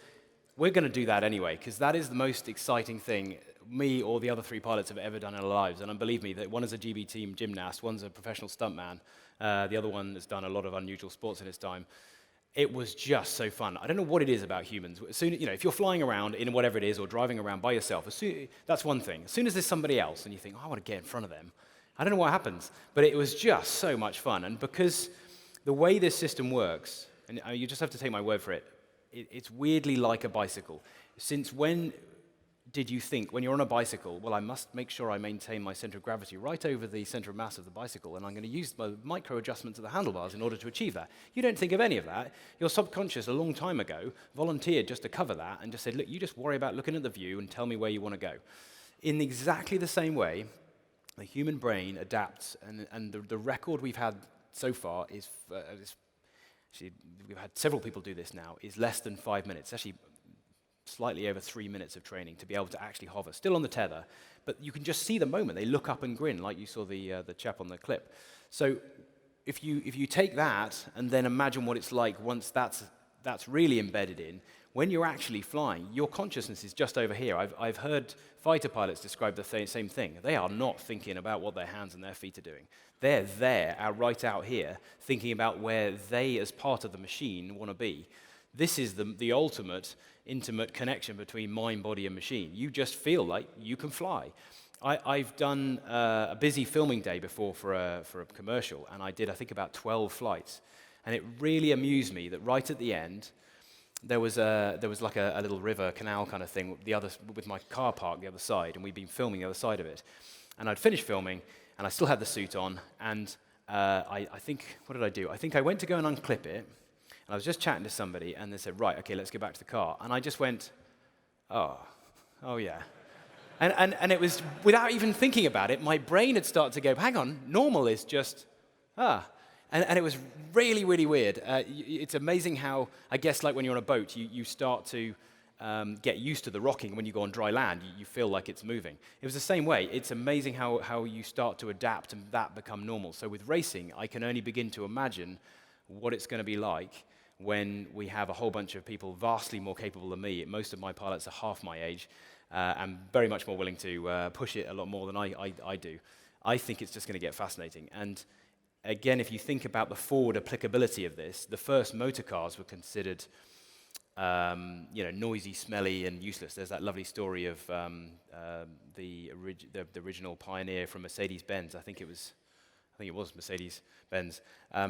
we're going to do that anyway, because that is the most exciting thing me or the other three pilots have ever done in our lives. And believe me, that one is a GB team gymnast, one's a professional stuntman, the other one has done a lot of unusual sports in his time. It was just so fun. I don't know what it is about humans. If you're flying around in whatever it is or driving around by yourself, that's one thing. As soon as there's somebody else and you think, I want to get in front of them, I don't know what happens. But it was just so much fun. And because the way this system works, and you just have to take my word for it, it's weirdly like a bicycle. Since when did you think, when you're on a bicycle, well, I must make sure I maintain my center of gravity right over the center of mass of the bicycle, and I'm going to use my micro adjustments of the handlebars in order to achieve that? You don't think of any of that. Your subconscious, a long time ago, volunteered just to cover that and just said, look, you just worry about looking at the view and tell me where you want to go. In exactly the same way, the human brain adapts, and the record we've had so far is, actually, we've had several people do this now, is less than 5 minutes. Actually, slightly over 3 minutes of training to be able to actually hover, still on the tether, but you can just see the moment. They look up and grin, like you saw the chap on the clip. So if you take that and then imagine what it's like once that's really embedded in, when you're actually flying, your consciousness is just over here. I've heard fighter pilots describe the same thing. They are not thinking about what their hands and their feet are doing. They're there, right out here, thinking about where they, as part of the machine, want to be. This is the ultimate intimate connection between mind, body, and machine. You just feel like you can fly. I've done a busy filming day before for a commercial, and I did, I think, about 12 flights. And it really amused me that right at the end, there was like a little river, canal kind of thing, with my car parked the other side, and we'd been filming the other side of it. And I'd finished filming, and I still had the suit on, and I think, what did I do? I think I went to go and unclip it, and I was just chatting to somebody, and they said, right, okay, let's get back to the car. And I just went, oh yeah. And it was, without even thinking about it, my brain had started to go, hang on, normal is just, And it was really, really weird. It's amazing how, I guess, like when you're on a boat, you start to get used to the rocking. When you go on dry land, you feel like it's moving. It was the same way. It's amazing how you start to adapt and that become normal. So with racing, I can only begin to imagine what it's going to be like when we have a whole bunch of people vastly more capable than me. Most of my pilots are half my age and very much more willing to push it a lot more than I do. I think it's just going to get fascinating. And again, if you think about the forward applicability of this, the first motor cars were considered noisy, smelly, and useless. There's that lovely story of the original pioneer from Mercedes-Benz. I think it was Mercedes-Benz,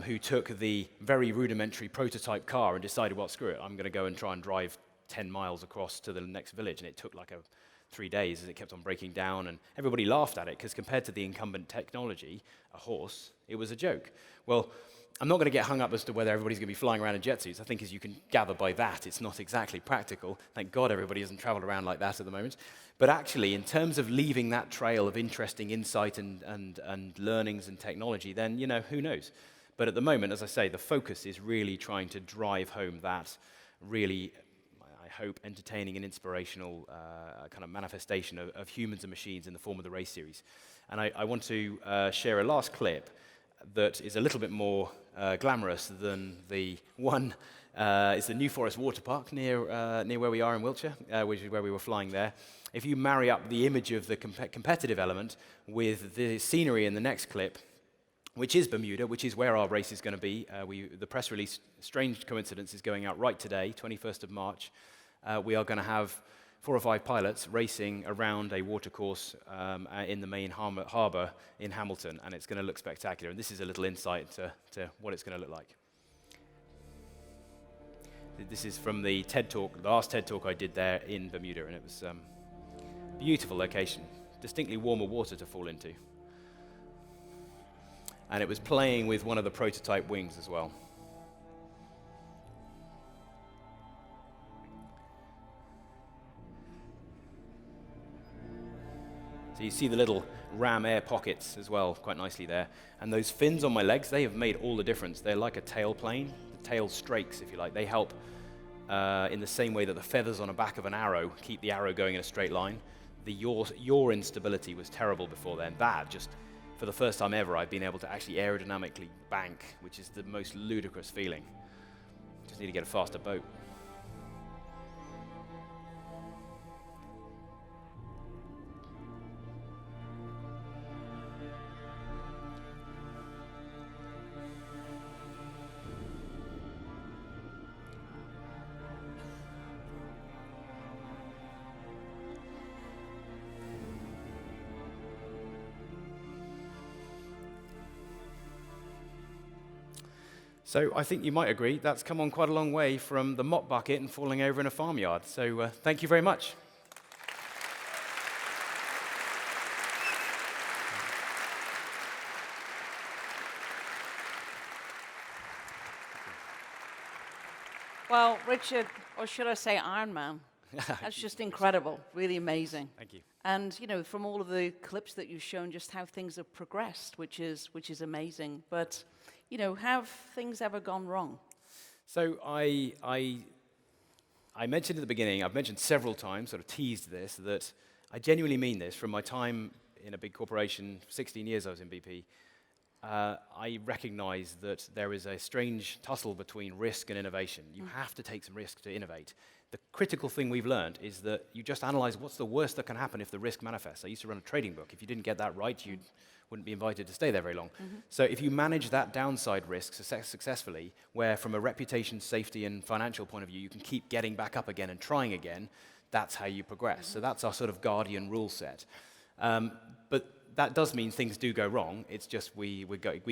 who took the very rudimentary prototype car and decided, well, screw it, I'm going to go and try and drive 10 miles across to the next village. And it took like 3 days as it kept on breaking down, and everybody laughed at it because compared to the incumbent technology, a horse, it was a joke. Well, I'm not going to get hung up as to whether everybody's going to be flying around in jet suits. I think as you can gather by that, it's not exactly practical. Thank God everybody hasn't traveled around like that at the moment. But actually, in terms of leaving that trail of interesting insight and learnings and technology, then, who knows? But at the moment, as I say, the focus is really trying to drive home that really, I hope, entertaining and inspirational kind of manifestation of humans and machines in the form of the race series. And I want to share a last clip that is a little bit more glamorous than the one It's the New Forest Water Park near where we are in Wiltshire, which is where we were flying there. If you marry up the image of the competitive element with the scenery in the next clip, which is Bermuda, which is where our race is going to be. The press release, strange coincidence, is going out right today, 21st of March. We are going to have 4 or 5 pilots racing around a watercourse in the main harbour in Hamilton, and it's going to look spectacular. And this is a little insight to what it's going to look like. This is from the TED Talk, the last TED Talk I did there in Bermuda, and it was a beautiful location, distinctly warmer water to fall into. And it was playing with one of the prototype wings as well. So you see the little ram air pockets as well, quite nicely there. And those fins on my legs, they have made all the difference. They're like a tail plane, the tail strakes, if you like. They help in the same way that the feathers on the back of an arrow keep the arrow going in a straight line. The yaw instability was terrible before then. That just, for the first time ever, I've been able to actually aerodynamically bank, which is the most ludicrous feeling. Just need to get a faster boat. So I think you might agree that's come on quite a long way from the mop bucket and falling over in a farmyard. So thank you very much. Well, Richard, or should I say Iron Man, that's just incredible, really amazing. Thank you. And, you know, from all of the clips that you've shown, just how things have progressed, which is amazing. But, you know, have things ever gone wrong? So I mentioned at the beginning, I've mentioned several times, sort of teased this, that I genuinely mean this. From my time in a big corporation, 16 years I was in BP, I recognize that there is a strange tussle between risk and innovation. You have to take some risk to innovate. The critical thing we've learned is that you just analyze what's the worst that can happen if the risk manifests. I used to run a trading book. If you didn't get that right, you wouldn't be invited to stay there very long. So if you manage that downside risk successfully, where from a reputation, safety, and financial point of view, you can keep getting back up again and trying again, that's how you progress. So that's our sort of guardian rule set. But that does mean things do go wrong. It's just we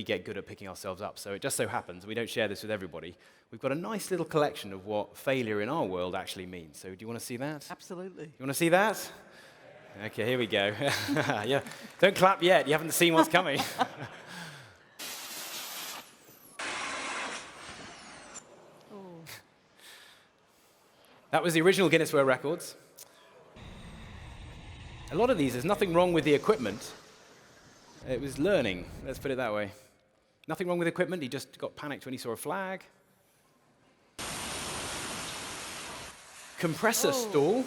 get good at picking ourselves up. So it just so happens, we don't share this with everybody, we've got a nice little collection of what failure in our world actually means. So do you want to see that? Absolutely. You want to see that? Okay, here we go. Yeah. Don't clap yet. You haven't seen what's coming. That was the original Guinness World Records. A lot of these, there's nothing wrong with the equipment. It was learning, let's put it that way. Nothing wrong with the equipment, he just got panicked when he saw a flag. Compressor stall.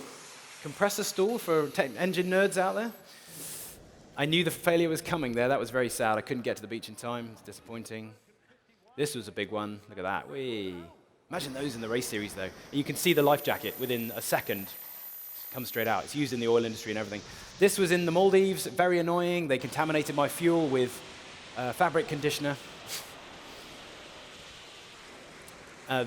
Compressor stall for engine nerds out there. I knew the failure was coming there. That was very sad. I couldn't get to the beach in time. It's disappointing. This was a big one. Look at that. Whee. Imagine those in the race series, though. You can see the life jacket within a second. Comes straight out. It's used in the oil industry and everything. This was in the Maldives. Very annoying. They contaminated my fuel with fabric conditioner.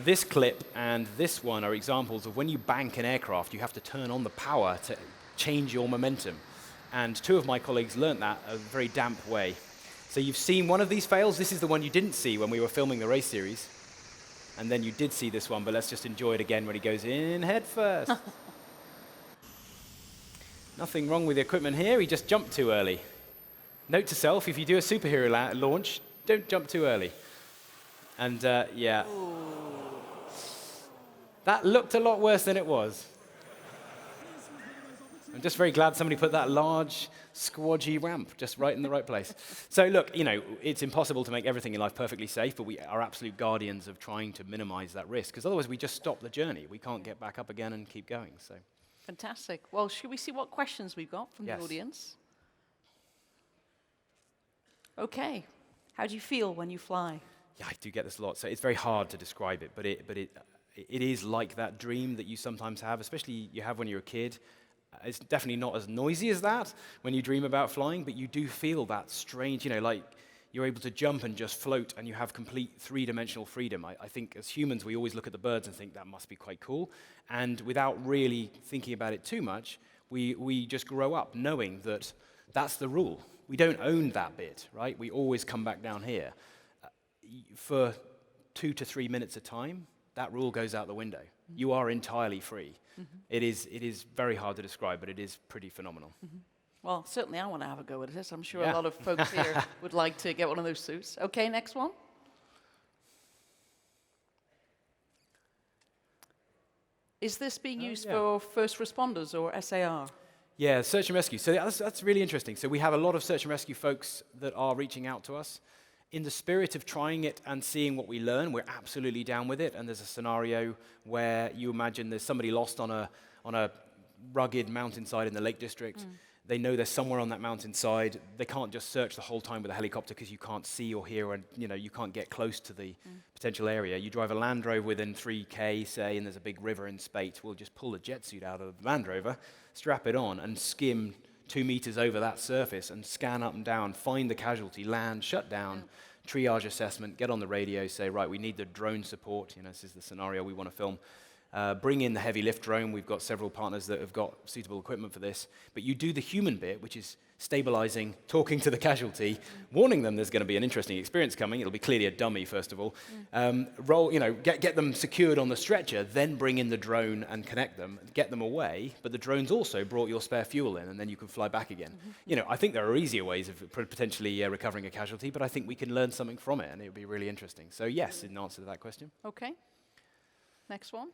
This clip and this one are examples of when you bank an aircraft, you have to turn on the power to change your momentum. And 2 of my colleagues learnt that a very damp way. So you've seen one of these fails. This is the one you didn't see when we were filming the race series. And then you did see this one, but let's just enjoy it again when he goes in head first. Nothing wrong with the equipment here. He just jumped too early. Note to self, if you do a superhero launch, don't jump too early. And yeah. Ooh. That looked a lot worse than it was. I'm just very glad somebody put that large, squodgy ramp just right in the right place. So look, you know, it's impossible to make everything in life perfectly safe, but we are absolute guardians of trying to minimize that risk, because otherwise we just stop the journey. We can't get back up again and keep going. So. Fantastic. Well, should we see what questions we've got from the audience? Okay. How do you feel when you fly? Yeah, I do get this a lot. So it's very hard to describe it, but it is like that dream that you sometimes have, especially you have when you're a kid. It's definitely not as noisy as that when you dream about flying, but you do feel that strange, like you're able to jump and just float and you have complete three-dimensional freedom. I think as humans, we always look at the birds and think that must be quite cool. And without really thinking about it too much, we just grow up knowing that that's the rule. We don't own that bit, right? We always come back down here. For 2 to 3 minutes a time, that rule goes out the window. You are entirely free. It is very hard to describe, but it is pretty phenomenal. Well, certainly I want to have a go at this. I'm sure a lot of folks here would like to get one of those suits. Okay, next one. Is this being used for first responders or SAR? Yeah, search and rescue. So that's really interesting. So we have a lot of search and rescue folks that are reaching out to us. In the spirit of trying it and seeing what we learn, we're absolutely down with it. And there's a scenario where you imagine there's somebody lost on a rugged mountainside in the Lake District. They know they're somewhere on that mountainside. They can't just search the whole time with a helicopter because you can't see or hear, and you can't get close to the potential area. You drive a Land Rover within 3K, say, and there's a big river in Spate. We'll just pull the jet suit out of the Land Rover, strap it on, and skim 2 meters over that surface and scan up and down, find the casualty, land, shut down, triage assessment, get on the radio, say, right, we need the drone support. This is the scenario we want to film. Bring in the heavy lift drone. We've got several partners that have got suitable equipment for this. But you do the human bit, which is stabilizing, talking to the casualty, warning them there's going to be an interesting experience coming. It'll be clearly a dummy, first of all. Get them secured on the stretcher, then bring in the drone and connect them, get them away. But the drone's also brought your spare fuel in, and then you can fly back again. I think there are easier ways of potentially recovering a casualty, but I think we can learn something from it, and it would be really interesting. So yes, in answer to that question. Okay. Next one.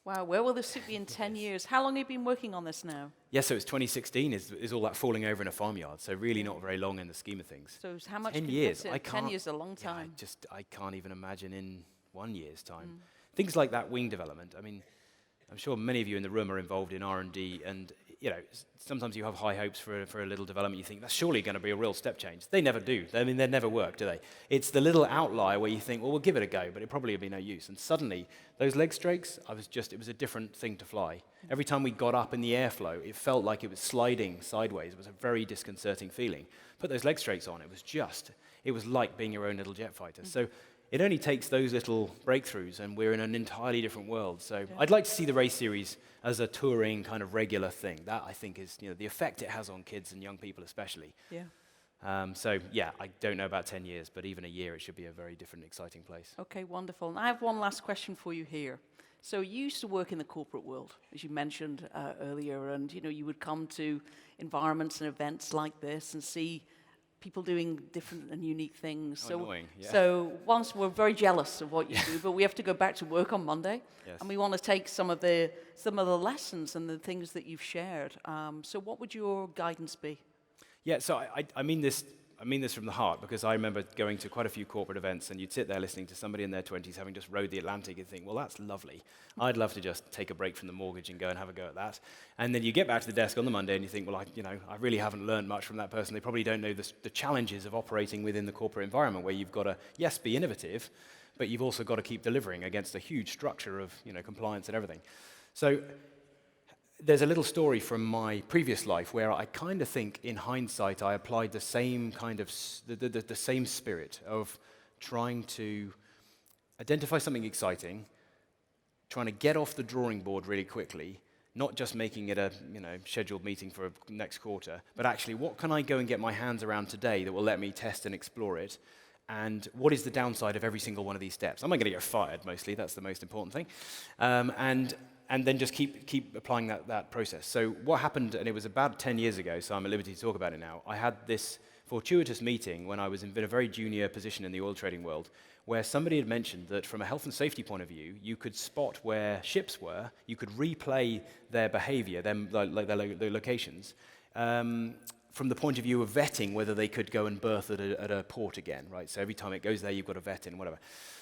Wow, where will this suit be in 10 years? How long have you been working on this now? Yeah, so it's 2016 is all that falling over in a farmyard, so really not very long in the scheme of things. So how much 10 years, 10 years is a long time. I can't even imagine in 1 year's time. Things like that wing development, I'm sure many of you in the room are involved in R&D, and sometimes you have high hopes for a little development. You think that's surely going to be a real step change. They never do. They never work, do they? It's the little outlier where you think, well, we'll give it a go, but it probably will be no use. And suddenly, those leg strakes, it was a different thing to fly. Every time we got up in the airflow, it felt like it was sliding sideways. It was a very disconcerting feeling. Put those leg strakes on, it was like being your own little jet fighter. So it only takes those little breakthroughs, and we're in an entirely different world. So I'd like to see the race series as a touring kind of regular thing. That, I think, is the effect it has on kids and young people especially. Yeah. I don't know about 10 years, but even a year, it should be a very different, exciting place. Okay, wonderful. And I have one last question for you here. So you used to work in the corporate world, as you mentioned earlier, and you would come to environments and events like this and see people doing different and unique things. Annoying, yeah. So once we're very jealous of what you do, but we have to go back to work on Monday, and we want to take some of the lessons and the things that you've shared. So what would your guidance be? Yeah, so I mean this from the heart, because I remember going to quite a few corporate events, and you'd sit there listening to somebody in their 20s having just rode the Atlantic and think, well, that's lovely. I'd love to just take a break from the mortgage and go and have a go at that. And then you get back to the desk on the Monday and you think, well, I really haven't learned much from that person. They probably don't know the challenges of operating within the corporate environment, where you've got to, yes, be innovative, but you've also got to keep delivering against a huge structure of compliance and everything. So there's a little story from my previous life where I kind of think, in hindsight, I applied the same kind of the same spirit of trying to identify something exciting, trying to get off the drawing board really quickly, not just making it a scheduled meeting for next quarter, but actually, what can I go and get my hands around today that will let me test and explore it? And what is the downside of every single one of these steps? I'm not going to get fired, mostly. That's the most important thing. And then just keep applying that process. So what happened, and it was about 10 years ago, so I'm at liberty to talk about it now. I had this fortuitous meeting when I was in a very junior position in the oil trading world, where somebody had mentioned that from a health and safety point of view, you could spot where ships were, you could replay their behavior, their locations, from the point of view of vetting whether they could go and berth at a port again, right? So every time it goes there, you've got to vet in, whatever.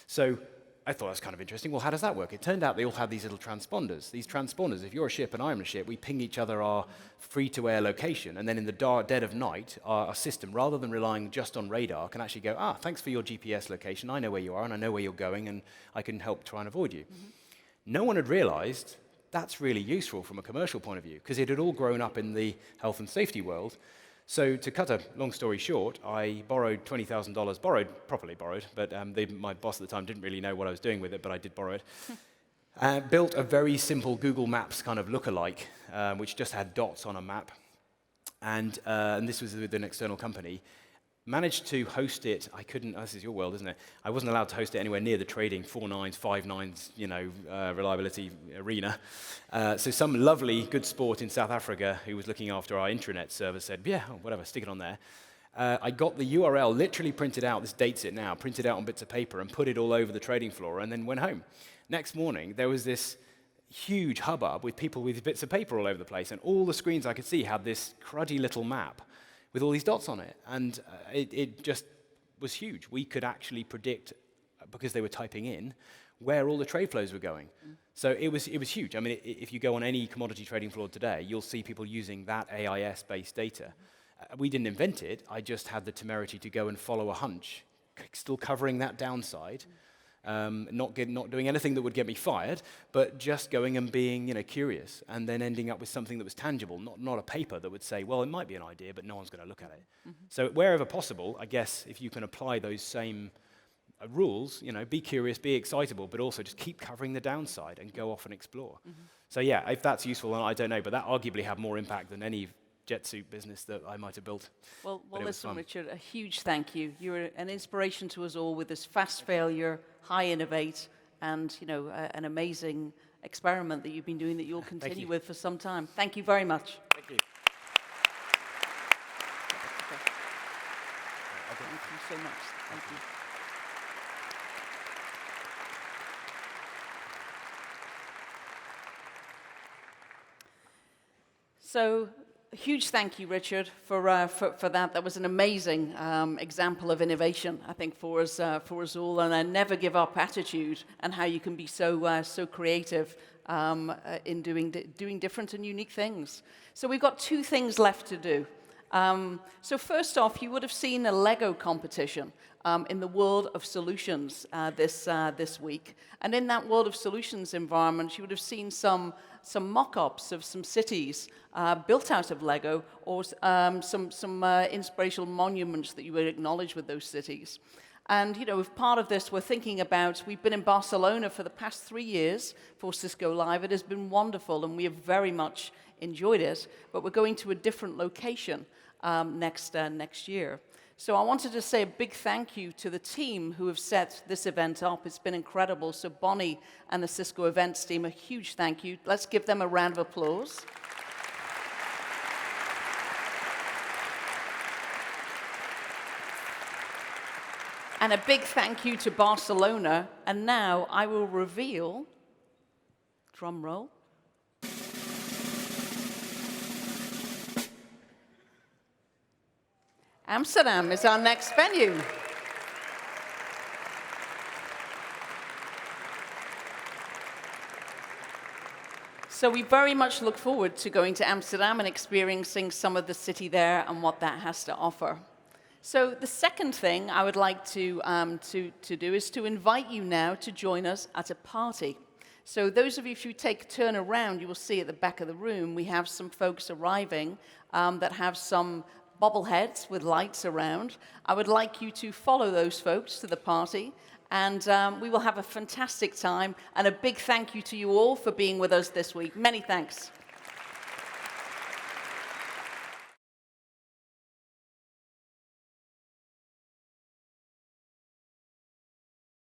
So I thought that was kind of interesting. Well, how does that work? It turned out they all had these little transponders. These transponders, if you're a ship and I'm a ship, we ping each other our free-to-air location, and then in the dead of night, our system, rather than relying just on radar, can actually go, thanks for your GPS location. I know where you are, and I know where you're going, and I can help try and avoid you. Mm-hmm. No one had realized that's really useful from a commercial point of view, because it had all grown up in the health and safety world. So to cut a long story short, I borrowed $20,000, properly borrowed, but my boss at the time didn't really know what I was doing with it, but I did borrow it. Built a very simple Google Maps kind of lookalike, which just had dots on a map, and this was with an external company. Managed to host it. I couldn't. This is your world, isn't it? I wasn't allowed to host it anywhere near the trading 4 nines, 5 nines, reliability arena. So some lovely good sport in South Africa who was looking after our intranet server said, "Yeah, whatever, stick it on there." I got the URL literally printed out. This dates it now. Printed out on bits of paper and put it all over the trading floor, and then went home. Next morning, there was this huge hubbub with people with bits of paper all over the place, and all the screens I could see had this cruddy little map with all these dots on it, and it just was huge. We could actually predict, because they were typing in, where all the trade flows were going. So it was huge. I mean, if you go on any commodity trading floor today, you'll see people using that AIS-based data. We didn't invent it. I just had the temerity to go and follow a hunch, still covering that downside, not doing anything that would get me fired, but just going and being curious, and then ending up with something that was tangible, not a paper that would say, well, it might be an idea, but no one's going to look at it. Mm-hmm. So wherever possible, I guess, if you can apply those same rules, be curious, be excitable, but also just keep covering the downside and go off and explore. Mm-hmm. So yeah, if that's useful, I don't know, but that arguably had more impact than any jet suit business that I might have built. Well, listen, Richard, a huge thank you. You're an inspiration to us all with this fast failure, high innovate, and an amazing experiment that you've been doing that you'll continue with for some time. Thank you very much. Thank you. Thank you so much. Thank you. So, a huge thank you, Richard, for that. That was an amazing example of innovation, I think, for us all, and a never give up attitude, and how you can be so creative in doing different and unique things. So we've got 2 things left to do. So first off, you would have seen a Lego competition in the World of Solutions this week, and in that World of Solutions environment, you would have seen some mock-ups of some cities built out of Lego, or some inspirational monuments that you would acknowledge with those cities. And, as part of this, we've been in Barcelona for the past 3 years for Cisco Live. It has been wonderful, and we have very much enjoyed it, but we're going to a different location next year. So I wanted to say a big thank you to the team who have set this event up. It's been incredible. So Bonnie and the Cisco events team, a huge thank you. Let's give them a round of applause. And a big thank you to Barcelona. And now I will reveal, drum roll, Amsterdam is our next venue. So we very much look forward to going to Amsterdam and experiencing some of the city there and what that has to offer. So the second thing I would like to do is to invite you now to join us at a party. So those of you, if you take a turn around, you will see at the back of the room, we have some folks arriving that have some bobbleheads with lights around. I would like you to follow those folks to the party, and we will have a fantastic time, and a big thank you to you all for being with us this week. Many thanks.